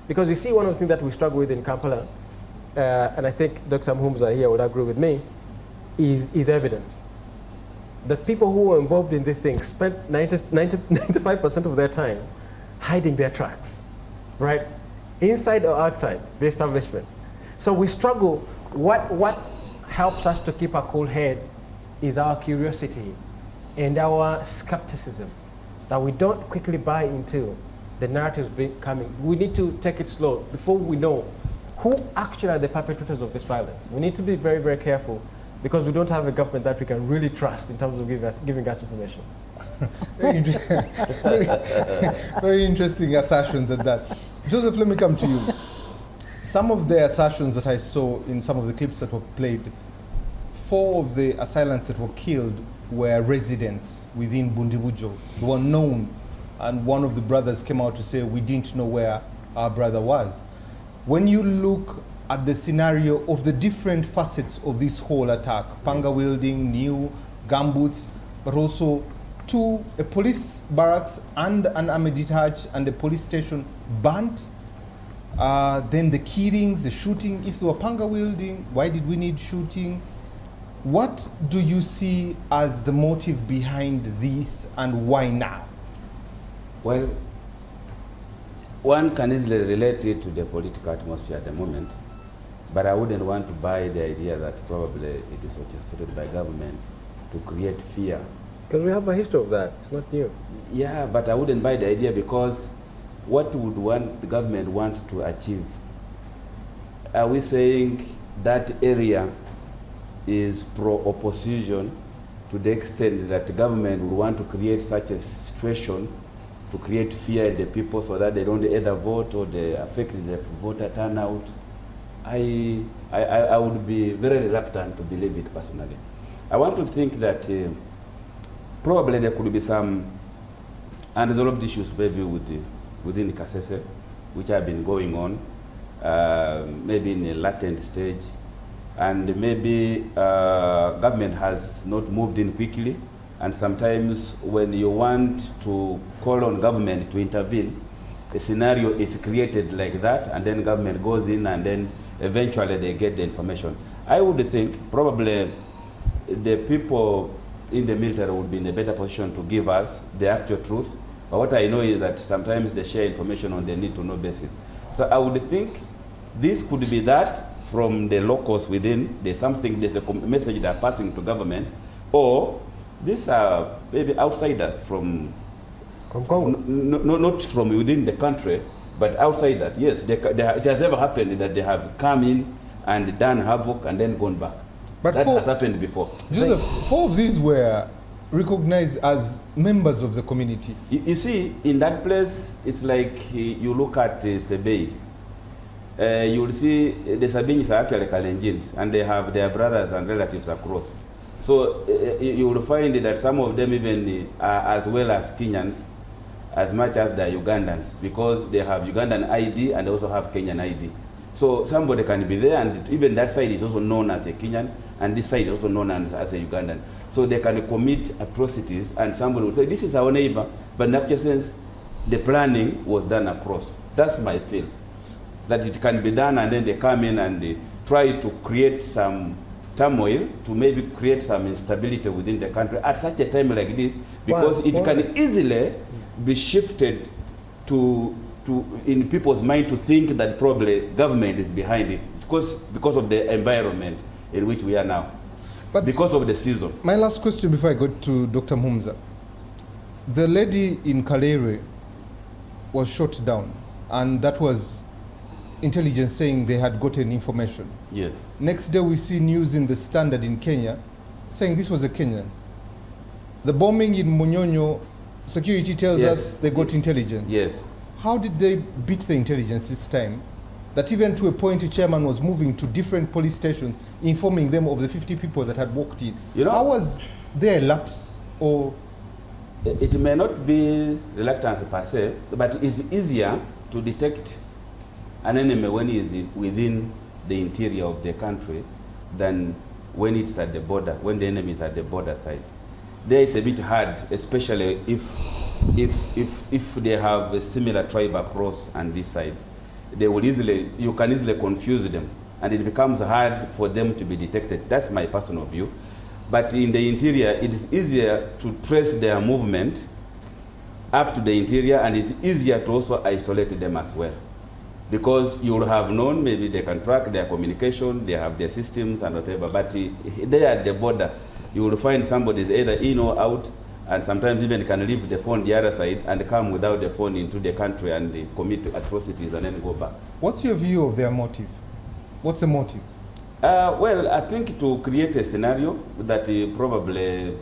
Because you see, one of the things that we struggle with in Kampala, and I think Dr. Mhumza here would agree with me, is evidence. That people who were involved in this thing spent 95% of their time hiding their tracks, right? Inside or outside the establishment. So we struggle. What helps us to keep a cool head is our curiosity and our skepticism, that we don't quickly buy into the narratives coming. We need to take it slow before we know who actually are the perpetrators of this violence. We need to be very, very careful, because we don't have a government that we can really trust in terms of giving us information. Very interesting assertions at that. Joseph, let me come to you. Some of the assertions that I saw in some of the clips that were played, 4 of the assailants that were killed were residents within Bundibujo. They were known, and one of the brothers came out to say, we didn't know where our brother was. When you look at the scenario of the different facets of this whole attack, panga wielding, new gumboots, but also to a police barracks and an army detach and a police station burnt, then the killings, the shooting. If they were panga wielding, why did we need shooting? What do you see as the motive behind this, and why now? Well, one can easily relate it to the political atmosphere at the moment, but I wouldn't want to buy the idea that probably it is orchestrated by government to create fear. Because we have a history of that. It's not new. Yeah, but I wouldn't buy the idea, because what would the government want to achieve? Are we saying that area is pro-opposition to the extent that the government would want to create such a situation to create fear in the people so that they don't either vote or they affect the voter turnout? I would be very reluctant to believe it personally. I want to think that probably there could be some unresolved issues maybe within KCCA, which have been going on, maybe in a latent stage, and maybe government has not moved in quickly, and sometimes when you want to call on government to intervene, a scenario is created like that, and then government goes in, and then eventually they get the information. I would think probably the people in the military would be in a better position to give us the actual truth. But what I know is that sometimes they share information on the need-to-know basis. So I would think this could be that from the locals within, there's a message they're passing to government, or these are maybe outsiders from Congo. Not from within the country, but outside that. Yes, it has ever happened that they have come in and done havoc and then gone back. But that has happened before. Joseph, 4 of these were recognized as members of the community. You see, in that place, it's like you look at Sebei. You will see the Sabinis are actually Kalenjins, and they have their brothers and relatives across. So you will find that some of them even are as well as Kenyans, as much as they are Ugandans, because they have Ugandan ID and they also have Kenyan ID. So somebody can be there, and even that side is also known as a Kenyan, and this side is also known as a Ugandan. So they can commit atrocities, and somebody will say, this is our neighbor, but in actual sense, the planning was done across. That's my feel, that it can be done, and then they come in and they try to create some turmoil, to maybe create some instability within the country at such a time like this, because it can easily be shifted to in people's mind to think that probably government is behind it, because of the environment in which we are now, but because of the season. My last question before I go to Dr. Mhumza. The lady in Kalere was shot down, and that was intelligence saying they had gotten information. Yes. Next day we see news in the Standard in Kenya saying this was a Kenyan. The bombing in Munyonyo, security tells us they got intelligence. Yes. How did they beat the intelligence this time? That even to a point, the chairman was moving to different police stations, informing them of the 50 people that had walked in. You know, how was there a lapse, or? It may not be reluctance per se, but it's easier to detect an enemy when he is within the interior of the country than when it's at the border, when the enemy is at the border side. There it's a bit hard, especially if they have a similar tribe across on this side. You can easily confuse them, and it becomes hard for them to be detected. That's my personal view. But in the interior, it is easier to trace their movement up to the interior, and it's easier to also isolate them as well. Because you will have known, maybe they can track their communication, they have their systems and whatever, but there at the border, you will find somebody is either in or out, and sometimes even can leave the phone the other side and come without the phone into the country, and they commit atrocities and then go back. What's your view of their motive? What's the motive? Well, I think to create a scenario that probably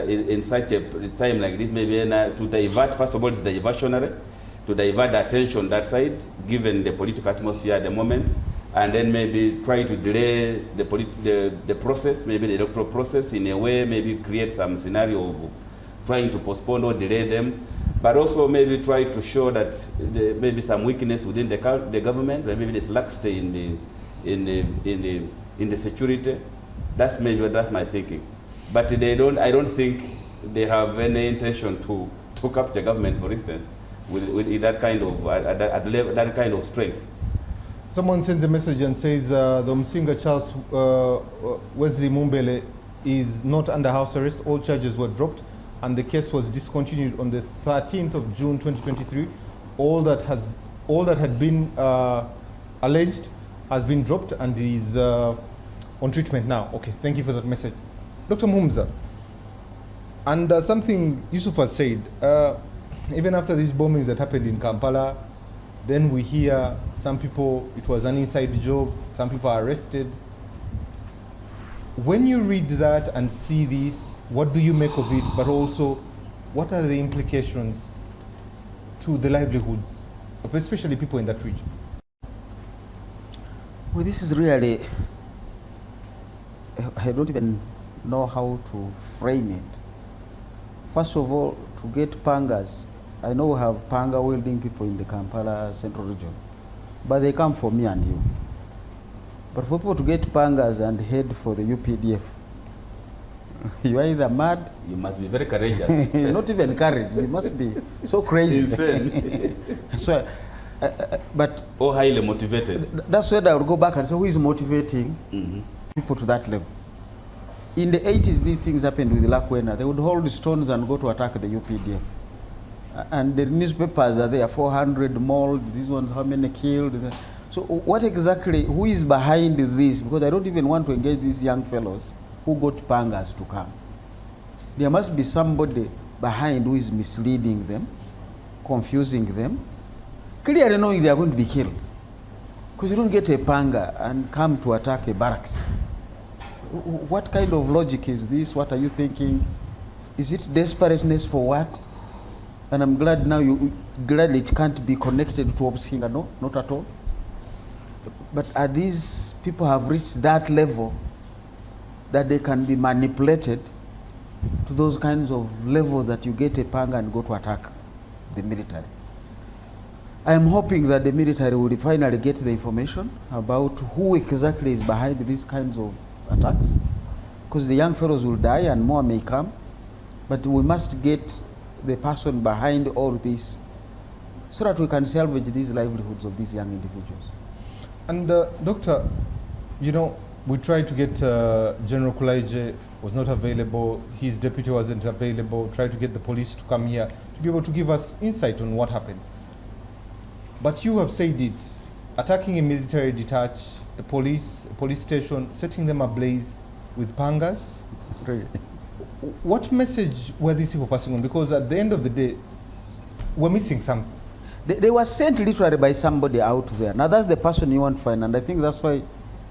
in such a time like this, maybe to divert, first of all, it's diversionary, to divert the attention that side, given the political atmosphere at the moment, and then maybe try to delay the process, maybe the electoral process in a way, maybe create some scenario of trying to postpone or delay them, but also maybe try to show that maybe some weakness within the government, maybe there's laxity in the security. That's my thinking. But I don't think they have any intention to capture government, for instance, with that kind of that kind of strength. Someone sends a message and says the Msinga Charles Wesley Mumbele is not under house arrest. All charges were dropped, and the case was discontinued on the 13th of June 2023. All that had been alleged has been dropped and is on treatment now. Okay, thank you for that message. Dr. Mhumza, and something Yusuf has said, even after these bombings that happened in Kampala, then we hear some people, it was an inside job, some people are arrested. When you read that and see this, what do you make of it? But also, what are the implications to the livelihoods of especially people in that region? Well, this is really, I don't even know how to frame it. First of all, to get pangas I know we have panga wielding people in the Kampala Central Region, but they come for me and you. But for people to get pangas and head for the UPDF, you are either mad. You must be very courageous. Not even courage. You must be so crazy. Insane. So, but or highly motivated. That's where I would go back and say, who is motivating people to that level? In the 80s, these things happened with Lakwena. They would hold stones and go to attack the UPDF. And the newspapers are there, 400 mauled, these ones, how many killed. So what exactly, who is behind this? Because I don't even want to engage these young fellows who got pangas to come. There must be somebody behind who is misleading them, confusing them, clearly knowing they are going to be killed. Because you don't get a panga and come to attack a barracks. What kind of logic is this? What are you thinking? Is it desperateness for what? And I'm glad now glad it can't be connected to Obsinga, no, not at all. But are these people have reached that level that they can be manipulated to those kinds of levels that you get a panga and go to attack the military? I am hoping that the military will finally get the information about who exactly is behind these kinds of attacks, because the young fellows will die and more may come, but we must get the person behind all this so that we can salvage these livelihoods of these young individuals. And Doctor, you know, we tried to get General Kulaije, was not available, his deputy wasn't available, tried to get the police to come here to be able to give us insight on what happened. But you have said it, attacking a military detach, a police station, setting them ablaze with pangas. Really? What message were these people passing on? Because at the end of the day, we're missing something. They were sent literally by somebody out there. Now that's the person you want to find, and I think that's why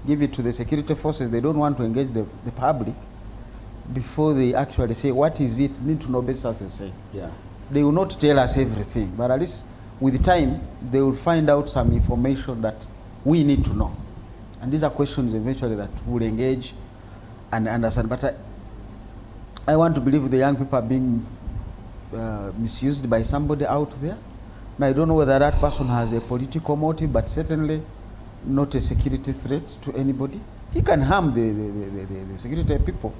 give it to the security forces. They don't want to engage the public before they actually say, what is it? Need to know better, as they say. Yeah. They will not tell us everything, but at least with time, they will find out some information that we need to know. And these are questions eventually that we'll engage and understand. But I want to believe the young people are being misused by somebody out there. Now, I don't know whether that person has a political motive, but certainly not a security threat to anybody. He can harm the security people.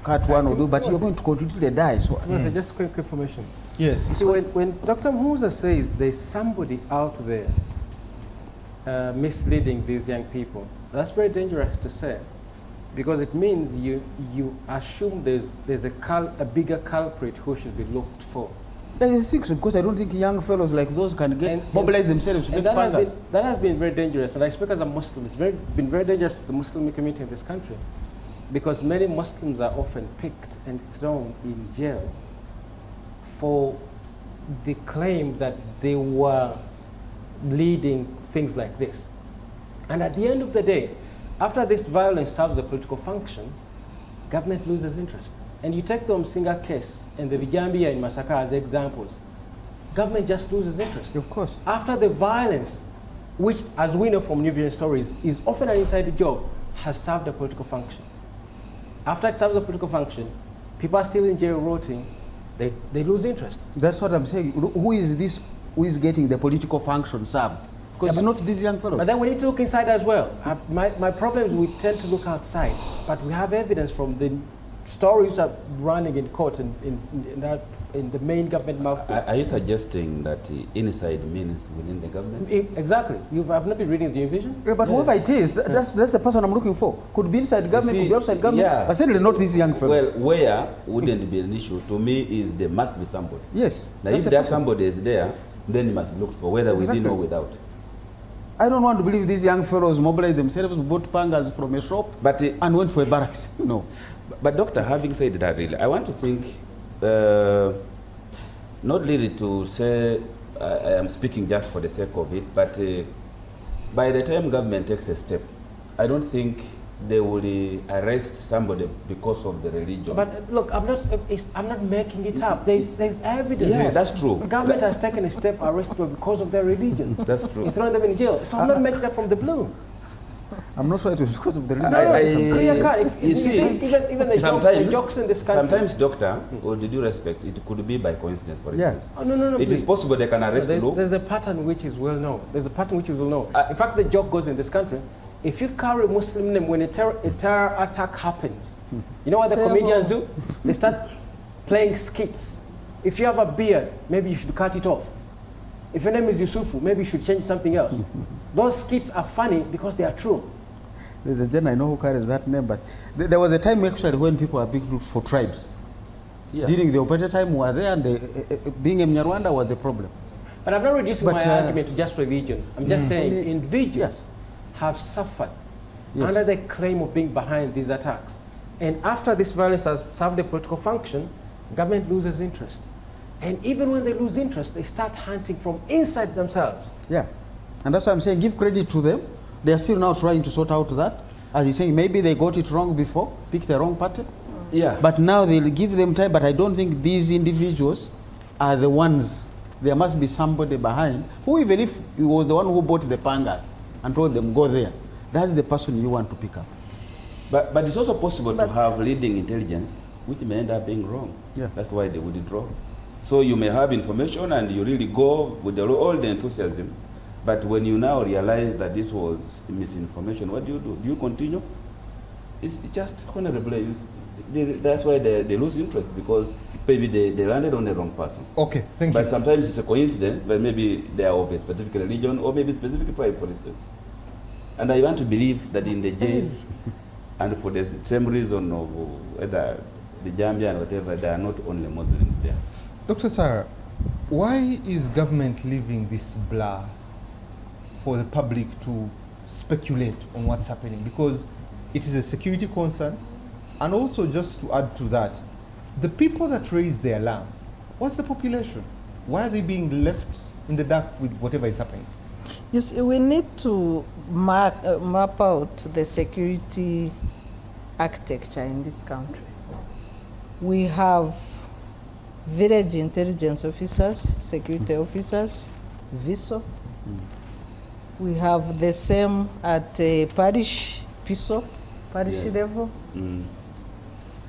Cut one or do, but you're going to completely die. So, just quick information. Yes. See, when Dr. Mhuza says there's somebody out there misleading these young people, that's very dangerous to say, because it means you assume there's a bigger culprit who should be looked for. I think so, because I don't think young fellows like those can mobilize themselves to get pangas. That has been very dangerous, and I speak as a Muslim. It's been very dangerous to the Muslim community in this country, because many Muslims are often picked and thrown in jail for the claim that they were leading things like this. And at the end of the day, after this violence serves the political function, government loses interest. And you take the Msinga case and the Vijambia in Masaka as examples, government just loses interest. Of course. After the violence, which, as we know from New Vision stories, is often an inside job, has served a political function. After it serves a political function, people are still in jail rotting, they lose interest. That's what I'm saying. Who is this? Who is getting the political function served? Because it's not these young fellows. But then we need to look inside as well. My problem is we tend to look outside, but we have evidence from the stories are running in court in the main government mouthpiece. Are you suggesting that inside means within the government? Exactly. You have not been reading the New Vision? Yeah, but whoever it is, that's the person I'm looking for. Could be inside government, could be outside government, yeah. but certainly not these young fellows. Well, where wouldn't be an issue to me is there must be somebody. Yes. Now, if that somebody is there, then it must be looked for, whether within or without. I don't want to believe these young fellows mobilized themselves, bought pangas from a shop, and went for a barracks. No. But Doctor, having said that, really, I want to think, not really to say I am speaking just for the sake of it, but by the time government takes a step, I don't think they will arrest somebody because of the religion. But look, I'm not making it up. There's evidence. Yeah, that's true. The government has taken a step, arrested people because of their religion. That's true. You're throwing them in jail. So I'm not making that from the blue. I'm not sure it was because of the religion. Clear cut. You see, even the jokes in this country. sometimes, doctor, with due respect, it could be by coincidence, for instance. Oh, no, It is possible they can arrest you. There's a pattern which is well known. There's a pattern which is well known. In fact, the joke goes in this country. If you carry a Muslim name when a terror attack happens, you know what the comedians do? They start playing skits. If you have a beard, maybe you should cut it off. If your name is Yusufu, maybe you should change something else. Those skits are funny because they are true. There's a gen I know who carries that name, but there was a time actually when people are being looked for tribes. Yeah. During the apartheid time, we were there, and being a Mnyarwanda was a problem. But I'm not reducing my argument to just religion. I'm just saying individuals have suffered under the claim of being behind these attacks. And after this violence has served a political function, government loses interest. And even when they lose interest, they start hunting from inside themselves. Yeah, and that's why I'm saying give credit to them. They are still now trying to sort out that. As you're saying, maybe they got it wrong before, picked the wrong pattern. Yeah. But now they'll give them time, but I don't think these individuals are the ones. There must be somebody behind, who even if he was the one who bought the pangas and told them, go there, that's the person you want to pick up. But it's also possible to have leading intelligence, which may end up being wrong. Yeah. That's why they withdraw. So you may have information and you really go with all the enthusiasm, but when you now realize that this was misinformation, what do? Do you continue? It's just honorably. That's why they lose interest, because maybe they landed on the wrong person. Okay, thank you. But sometimes it's a coincidence, but maybe they are of a specific religion or maybe specific tribe, for instance. And I want to believe that in the jail, and for the same reason of whether the Gambia and whatever, there are not only Muslims there. Dr. Sarah, why is government leaving this blur for the public to speculate on what's happening? Because it is a security concern, and also just to add to that, the people that raise the alarm, what's the population? Why are they being left in the dark with whatever is happening? You see, we need to map out the security architecture in this country. We have village intelligence officers, security officers, VISO. We have the same at parish, PISO, parish level,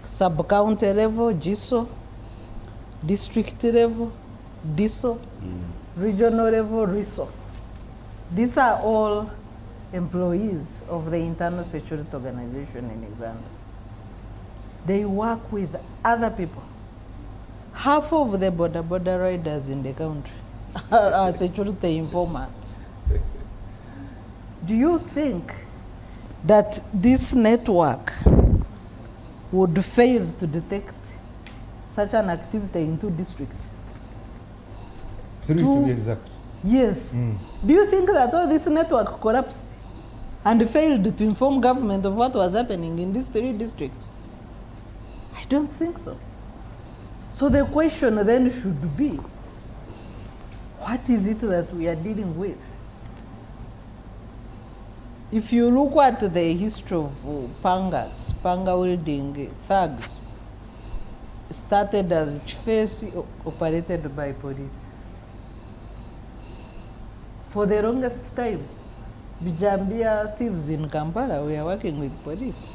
sub-county level, GISO, district level, DISO, regional level, RISO. These are all employees of the Internal Security Organization in Uganda. They work with other people. Half of the border riders in the country are security informants. Do you think that this network would fail to detect such an activity in 2 districts? 3 to be exact. Yes. Do you think that all this network collapsed and failed to inform government of what was happening in these 3 districts? I don't think so. So the question then should be, what is it that we are dealing with? If you look at the history of pangas, panga wielding thugs, started as chiefs operated by police. For the longest time, Bijambia thieves in Kampala were working with police.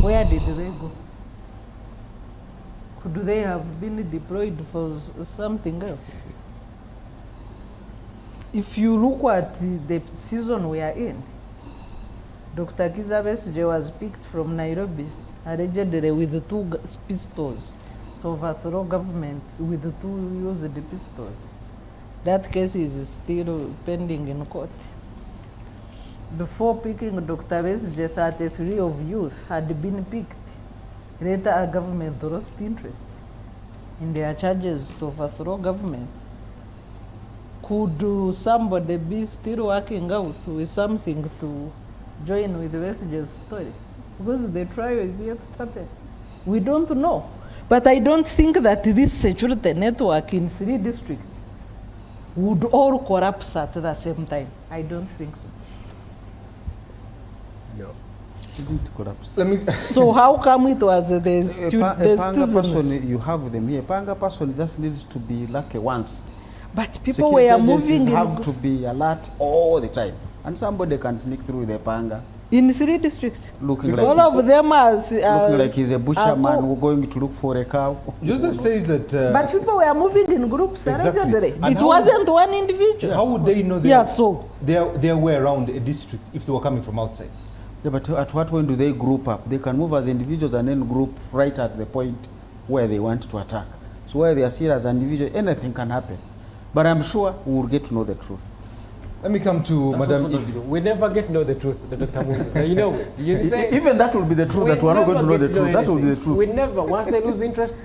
Where did they go? Could they have been deployed for something else? If you look at the season we are in, Dr. Kizza Besigye was picked from Nairobi, allegedly with 2 pistols to overthrow government with 2 used pistols. That case is still pending in court. Before picking Dr. Besigye, 33 of youth had been picked. Later, our government lost interest in their charges to overthrow government. Could somebody be still working out with something to join with Besigye's story? Because the trial is yet to happen. We don't know. But I don't think that this security network in 3 districts would all collapse at the same time. I don't think so. No. It didn't collapse. Let me. So how come it was the Panga citizens? person, you have them here. Panga person just needs to be lucky once. But people Security were agencies moving have to be alert all the time. and somebody can sneak through with a panga, In 3 districts. looking like All of them are. looking like he's a butcherman who going to look for a cow. Joseph says that. But people were moving in groups. Exactly. Allegedly. And It how- wasn't one individual. How would they know Yeah, so. their way around a district if they were coming from outside? Yeah, but at what point do they group up? They can move as individuals and then group right at the point where they want to attack. So where they are seen as individuals, anything can happen. But I'm sure we will get to know the truth. Let me come to That's Madam also not Idi. true. We never get to know the truth, Dr. Mumu. So you know, you say, Even that will be the truth, that we are not going to know the truth. That will be the truth. We truth. never, once they lose interest,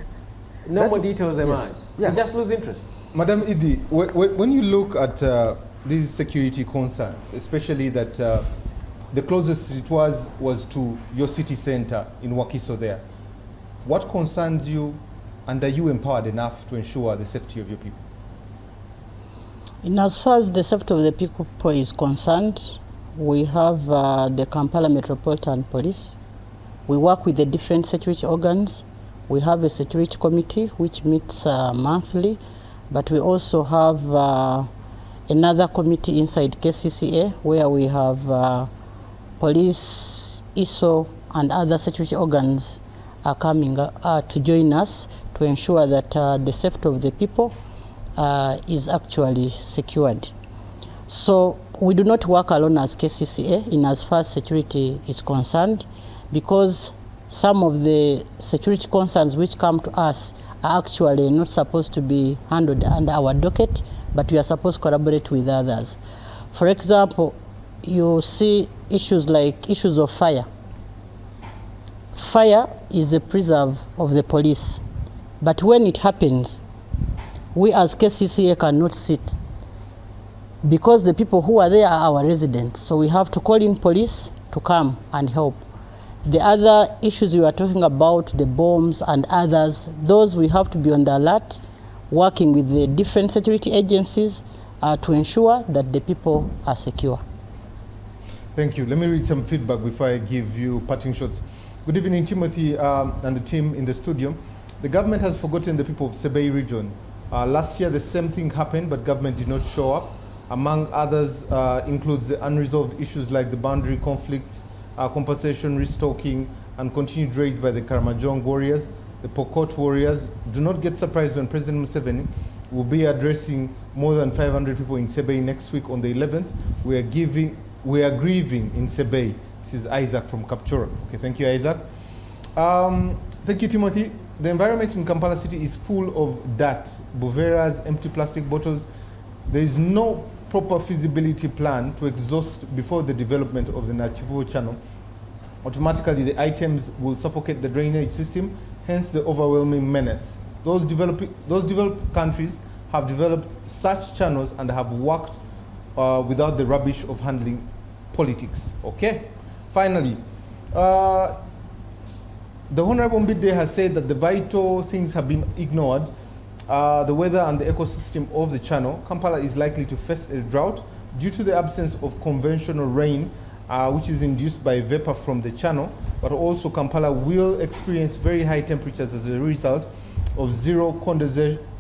no more details emerge. Yeah. They just lose interest. Madam Idi, when you look at these security concerns, especially that the closest it was to your city center in Wakiso there, what concerns you, and are you empowered enough to ensure the safety of your people? In as far as the safety of the people is concerned, we have the Kampala Metropolitan Police. We work with the different security organs. We have a security committee which meets monthly, but we also have another committee inside KCCA where we have police, ISO, and other security organs are coming to join us to ensure that the safety of the people is actually secured. So we do not work alone as KCCA in as far as security is concerned, because some of the security concerns which come to us are actually not supposed to be handled under our docket, but we are supposed to collaborate with others. For example, you see issues like issues of fire. Fire is a preserve of the police, but when it happens, we as KCCA cannot sit because the people who are there are our residents. So we have to call in police to come and help. The other issues we are talking about, the bombs and others, those we have to be on the alert, working with the different security agencies to ensure that the people are secure. Thank you. Let me read some feedback before I give you parting shots. Good evening, Timothy and the team in the studio. The government has forgotten the people of Sebei region. Last year, the same thing happened, but government did not show up. Among others includes the unresolved issues like the boundary conflicts, compensation, restocking, and continued raids by the Karamajong warriors, the Pokot warriors. Do not get surprised when President Museveni will be addressing more than 500 people in Sebei next week on the 11th. We are grieving in Sebei. This is Isaac from Kapchora. Okay, thank you, Isaac. Thank you, Timothy. The environment in Kampala City is full of dirt, boveras, empty plastic bottles. There is no proper feasibility plan to exhaust before the development of the Nachivuo channel. Automatically, the items will suffocate the drainage system, hence the overwhelming menace. Those developed countries have developed such channels and have worked without the rubbish of handling politics. Okay? Finally, the Honorable Mbide has said that the vital things have been ignored. The weather and the ecosystem of the channel. Kampala is likely to face a drought due to the absence of conventional rain, which is induced by vapor from the channel, but also Kampala will experience very high temperatures as a result of zero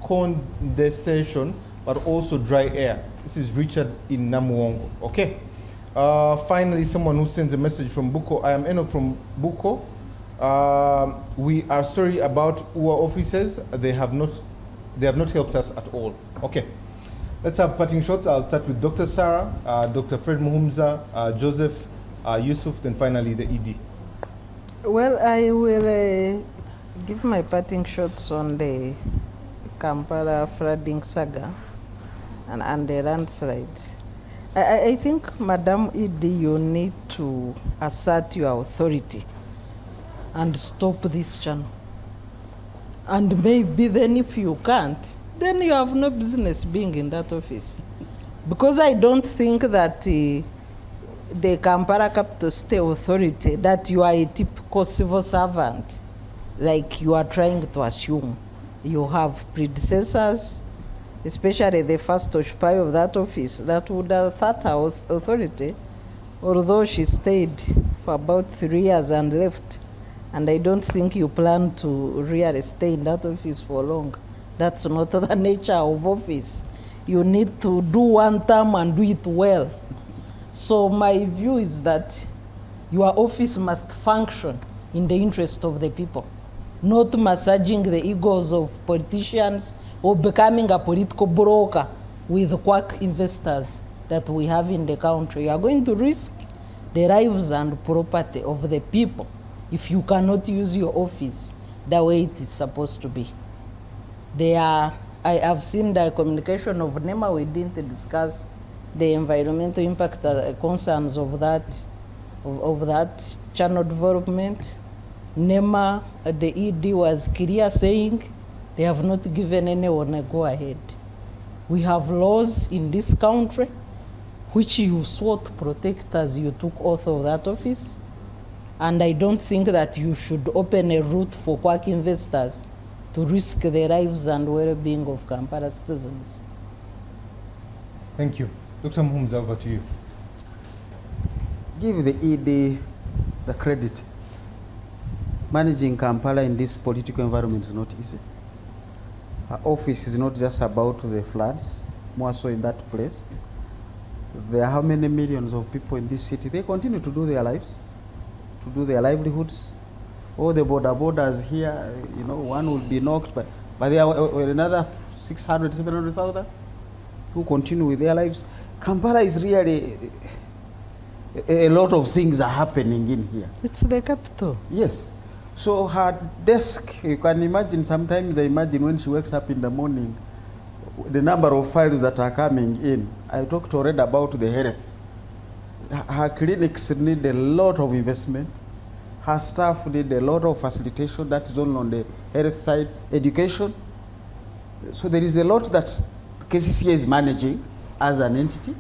condensation, but also dry air. This is Richard in Namuongo. Okay. Finally, someone who sends a message from Buko. I am Enoch from Buko. We are sorry about our officers. They have not helped us at all. Okay, let's have parting shots. I'll start with Dr. Sarah, Dr. Fred Muhumza, Joseph, Yusuf, then finally the ED. Well, I will give my parting shots on the Kampala flooding saga and the landslides. I think, Madam ED, you need to assert your authority and stop this channel. And maybe then if you can't, then you have no business being in that office. Because I don't think that the Kampala Capital State Authority, that you are a typical civil servant, like you are trying to assume. You have predecessors, especially the first occupier of that office, that would have thought our authority, although she stayed for about 3 years and left. And I don't think you plan to really stay in that office for long. That's not the nature of office. You need to do one term and do it well. So my view is that your office must function in the interest of the people, not massaging the egos of politicians or becoming a political broker with quack investors that we have in the country. You are going to risk the lives and property of the people if you cannot use your office the way it is supposed to be. I have seen the communication of NEMA. We didn't discuss the environmental impact concerns of that channel development. NEMA, the ED was clear saying they have not given anyone a go ahead. We have laws in this country which you sought to protect as you took oath of that office. And I don't think that you should open a route for quack investors to risk the lives and well-being of Kampala citizens. Thank you. Dr. Muhumuza, over to you. Give the ED the credit. Managing Kampala in this political environment is not easy. Her office is not just about the floods, more so in that place. There are how many millions of people in this city? They continue to do their lives, to do their livelihoods. All the borders here, you know, one will be knocked, but there are another 600, 700,000 who continue with their lives. Kampala is really, a lot of things are happening in here. It's the capital. Yes. So her desk, you can imagine, sometimes I imagine when she wakes up in the morning, the number of files that are coming in. I talked already about the health. Her clinics need a lot of investment. Her staff need a lot of facilitation. That is only on the health side. Education. So there is a lot that KCCA is managing as an entity.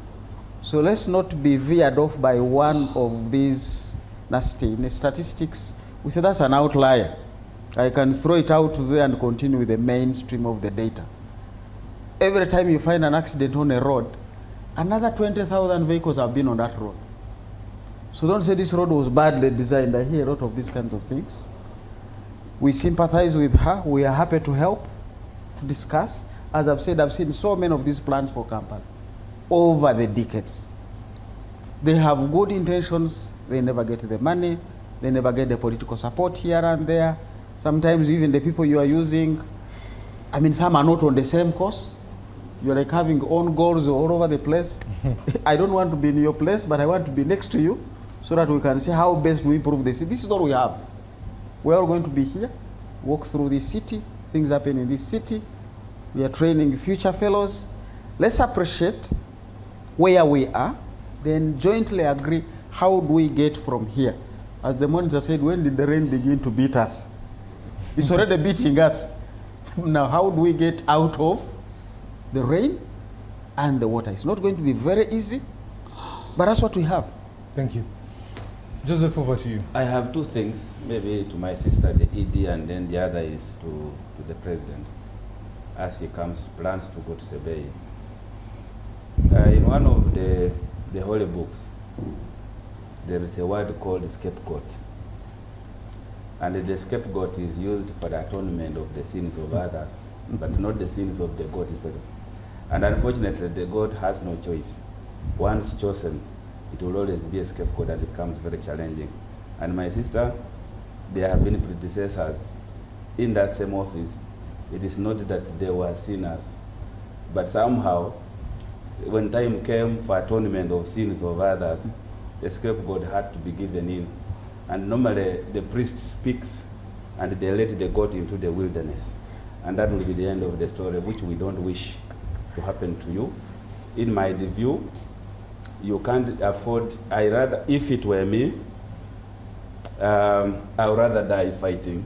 So let's not be veered off by one of these nasty statistics. We say that's an outlier. I can throw it out there and continue with the mainstream of the data. Every time you find an accident on a road, another 20,000 vehicles have been on that road. So don't say this road was badly designed. I hear a lot of these kinds of things. We sympathize with her. We are happy to help, to discuss. As I've said, I've seen so many of these plans for Kampala over the decades. They have good intentions. They never get the money. They never get the political support here and there. Sometimes even the people you are using, I mean, some are not on the same course. You're like having own goals all over the place. I don't want to be in your place, but I want to be next to you so that we can see how best we improve the city. This is all we have. We're all going to be here, walk through this city, things happen in this city. We are training future fellows. Let's appreciate where we are, then jointly agree how do we get from here. As the monitor said, when did the rain begin to beat us? It's already beating us. Now, how do we get out of the rain and the water? It's not going to be very easy, but that's what we have. Thank you. Joseph, over to you. I have two things, maybe to my sister, the ED, and then the other is to the president, as he plans to go to Sebei. In one of the holy books, there is a word called scapegoat. And the scapegoat is used for the atonement of the sins of others, but not the sins of the goat itself. And unfortunately, the goat has no choice. Once chosen, it will always be a scapegoat, and it becomes very challenging. And my sister, there have been predecessors in that same office. It is not that they were sinners, but somehow, when time came for atonement of sins of others, the scapegoat had to be given in. And normally the priest speaks and they let the goat into the wilderness. And that will be the end of the story, which we don't wish to happen to you. In my view, you can't afford, if it were me, I would rather die fighting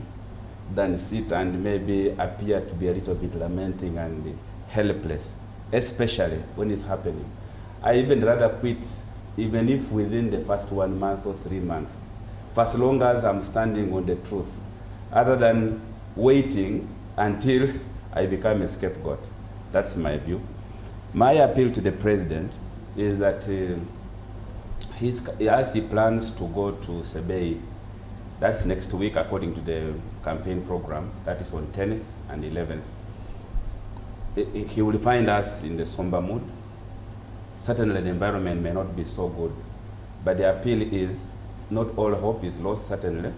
than sit and maybe appear to be a little bit lamenting and helpless, especially when it's happening. I even rather quit, even if within the first 1 month or 3 months, for as long as I'm standing on the truth, other than waiting until I become a scapegoat. That's my view. My appeal to the president is that as he plans to go to Sebei, that's next week according to the campaign program, that is on 10th and 11th. He will find us in the somber mood. certainly the environment may not be so good. But the appeal is not all hope is lost, certainly.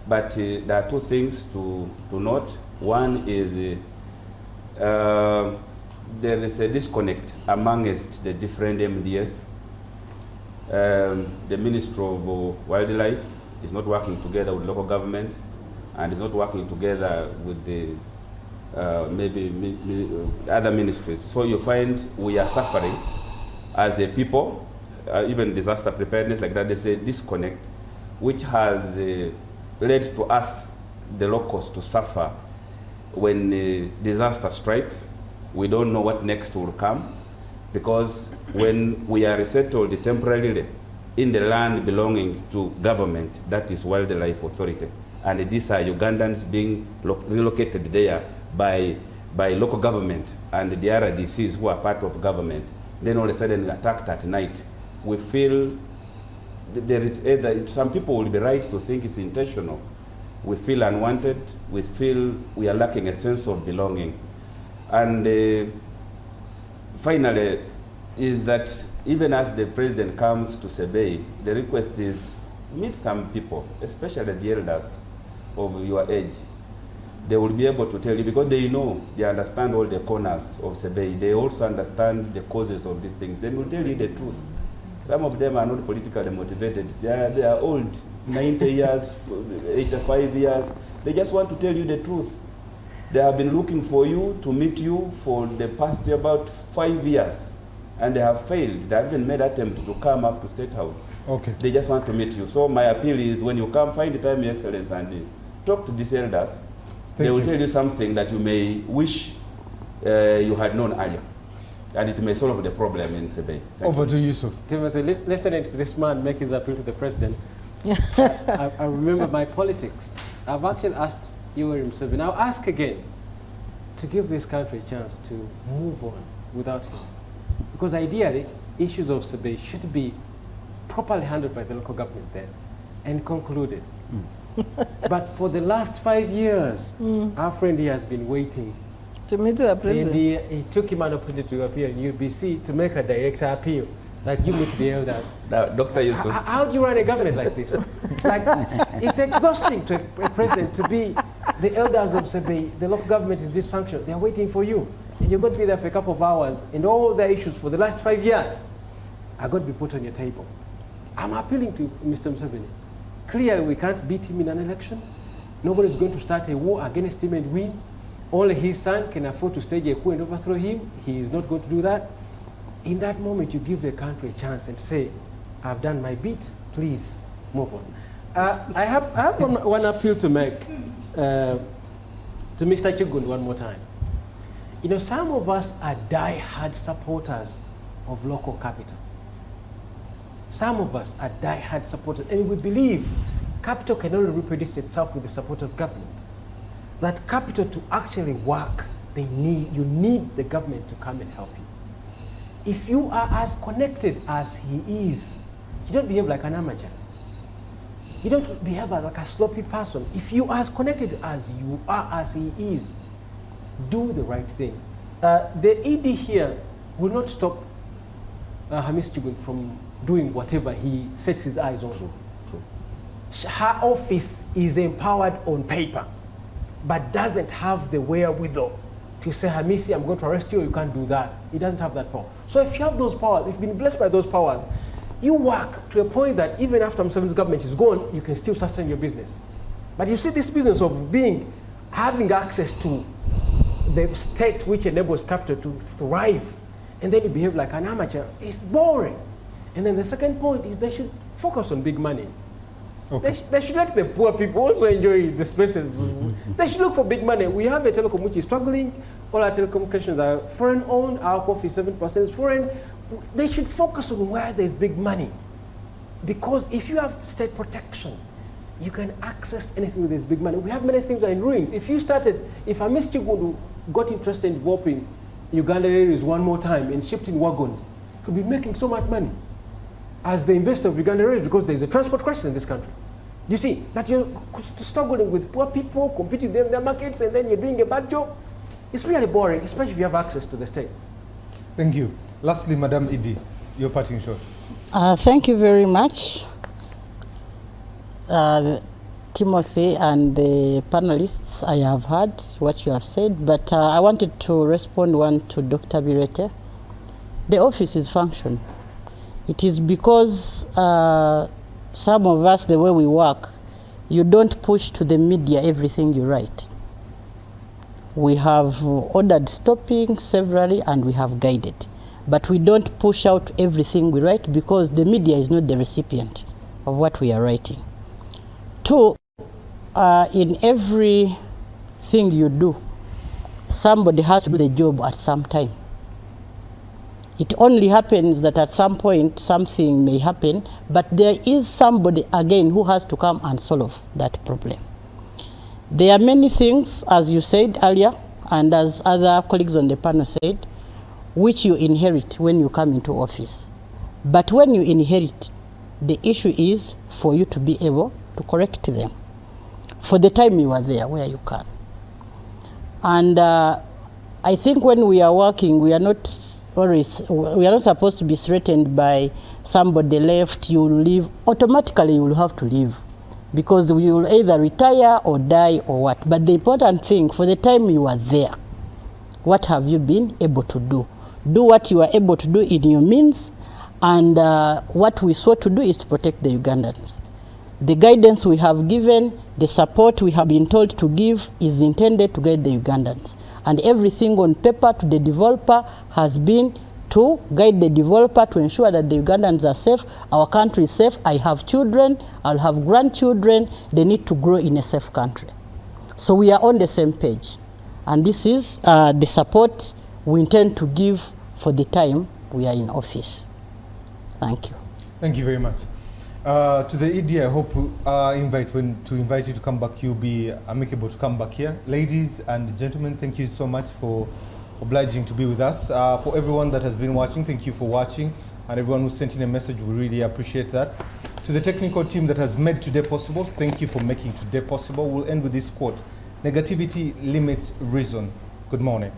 But there are two things to note. One is there is a disconnect amongst the different MDS. The Ministry of Wildlife is not working together with local government, and is not working together with the other ministries. So you find we are suffering as a people, even disaster preparedness like that. There's a disconnect which has led to us, the locals, to suffer when disaster strikes. We don't know what next will come, because when we are resettled temporarily in the land belonging to government, that is Wildlife Authority, and these are Ugandans being relocated there by local government and the RDCs who are part of government, then all of a sudden attacked at night, we feel there is either, some people will be right to think it's intentional. We feel unwanted, we feel we are lacking a sense of belonging. And finally, is that even as the president comes to Sebei, the request is meet some people, especially the elders of your age. They will be able to tell you, because they know, they understand all the corners of Sebei. They also understand the causes of these things. They will tell you the truth. Some of them are not politically motivated. They are old, 90 years, 85 years. They just want to tell you the truth. They have been looking for you, to meet you for the past about 5 years. And they have failed. They haven't made attempt to come up to State House. Okay. They just want to meet you. So my appeal is, when you come, find the time, Your Excellency, and talk to these elders. They will tell you something that you may wish you had known earlier. And it may solve the problem in Sebei. Over to Yusuf. Timothy, listening to this man make his appeal to the president, I remember my politics. I've actually asked Yoweri Museveni, I'll ask again, to give this country a chance to move on without him. Because ideally, issues of Sebei should be properly handled by the local government there and concluded. But for the last 5 years, our friend here has been waiting to meet the president. And he took him an opportunity to appear in UBC to make a direct appeal, like you meet the elders. Now, Dr. Yusuf. How do you run a government like this? Like, it's exhausting to a president to be the elders of Sebei. The local government is dysfunctional. They're waiting for you. And you're going to be there for a couple of hours, and all the issues for the last 5 years are going to be put on your table. I'm appealing to Mr. Museveni. Clearly, we can't beat him in an election. Nobody's going to start a war against him and win. Only his son can afford to stage a coup and overthrow him. He is not going to do that. In that moment, you give the country a chance and say, I've done my bit, please move on. I have one appeal to make to Mr. Chigund one more time. You know, some of us are die-hard supporters of local capital. Some of us are die-hard supporters, and we believe capital can only reproduce itself with the support of government. That capital to actually work, you need the government to come and help you. If you are as connected as he is, you don't behave like an amateur. You don't behave like a sloppy person. If you are as connected as you are as he is, do the right thing. The ED here will not stop Hamis Chigun from doing whatever he sets his eyes on. True. Her office is empowered on paper, but doesn't have the wherewithal to say, Hamisi, I'm going to arrest you, you can't do that. It doesn't have that power. So if you have those powers, if you've been blessed by those powers, you work to a point that even after Museveni's government is gone, you can still sustain your business. But you see this business of having access to the state which enables capital to thrive, and then you behave like an amateur, it's boring. And then the second point is they should focus on big money. Okay. They should let the poor people also enjoy the spaces. They should look for big money. We have a telecom which is struggling. All our telecommunications are foreign owned. Our coffee 7% is foreign. They should focus on where there's big money. Because if you have state protection, you can access anything with this big money. We have many things that are in ruins. If Hamis Chigundu got interested in developing Uganda areas one more time and shifting wagons, he could be making so much money as the investor of Uganda areas, because there's a transport crisis in this country. You see, but you're struggling with poor people, competing with them in their markets, and then you're doing a bad job. It's really boring, especially if you have access to the state. Thank you. Lastly, Madam Idi, your parting shot. Thank you very much, Timothy and the panelists. I have heard what you have said, but I wanted to respond one to Dr. Birete. The office is functioning. It is because some of us, the way we work, you don't push to the media everything you write. We have ordered stopping severally and we have guided. But we don't push out everything we write because the media is not the recipient of what we are writing. Two, in everything you do, somebody has to do the job at some time. It only happens that at some point something may happen, but there is somebody again who has to come and solve that problem. There are many things, as you said earlier, and as other colleagues on the panel said, which you inherit when you come into office. But when you inherit, the issue is for you to be able to correct them for the time you are there where you can. And I think when we are working, we are not supposed to be threatened by somebody left, you will leave. Automatically you will have to leave because you will either retire or die or what. But the important thing, for the time you are there, what have you been able to do? Do what you are able to do in your means, and what we sought to do is to protect the Ugandans. The guidance we have given, the support we have been told to give is intended to guide the Ugandans. And everything on paper to the developer has been to guide the developer to ensure that the Ugandans are safe, our country is safe. I have children, I'll have grandchildren, they need to grow in a safe country. So we are on the same page. And this is the support we intend to give for the time we are in office. Thank you. Thank you very much. To the ED, I hope to invite you to come back. You'll be amicable to come back here. Ladies and gentlemen, thank you so much for obliging to be with us. For everyone that has been watching, thank you for watching. And everyone who sent in a message, we really appreciate that. To the technical team that has made today possible, thank you for making today possible. We'll end with this quote: negativity limits reason. Good morning.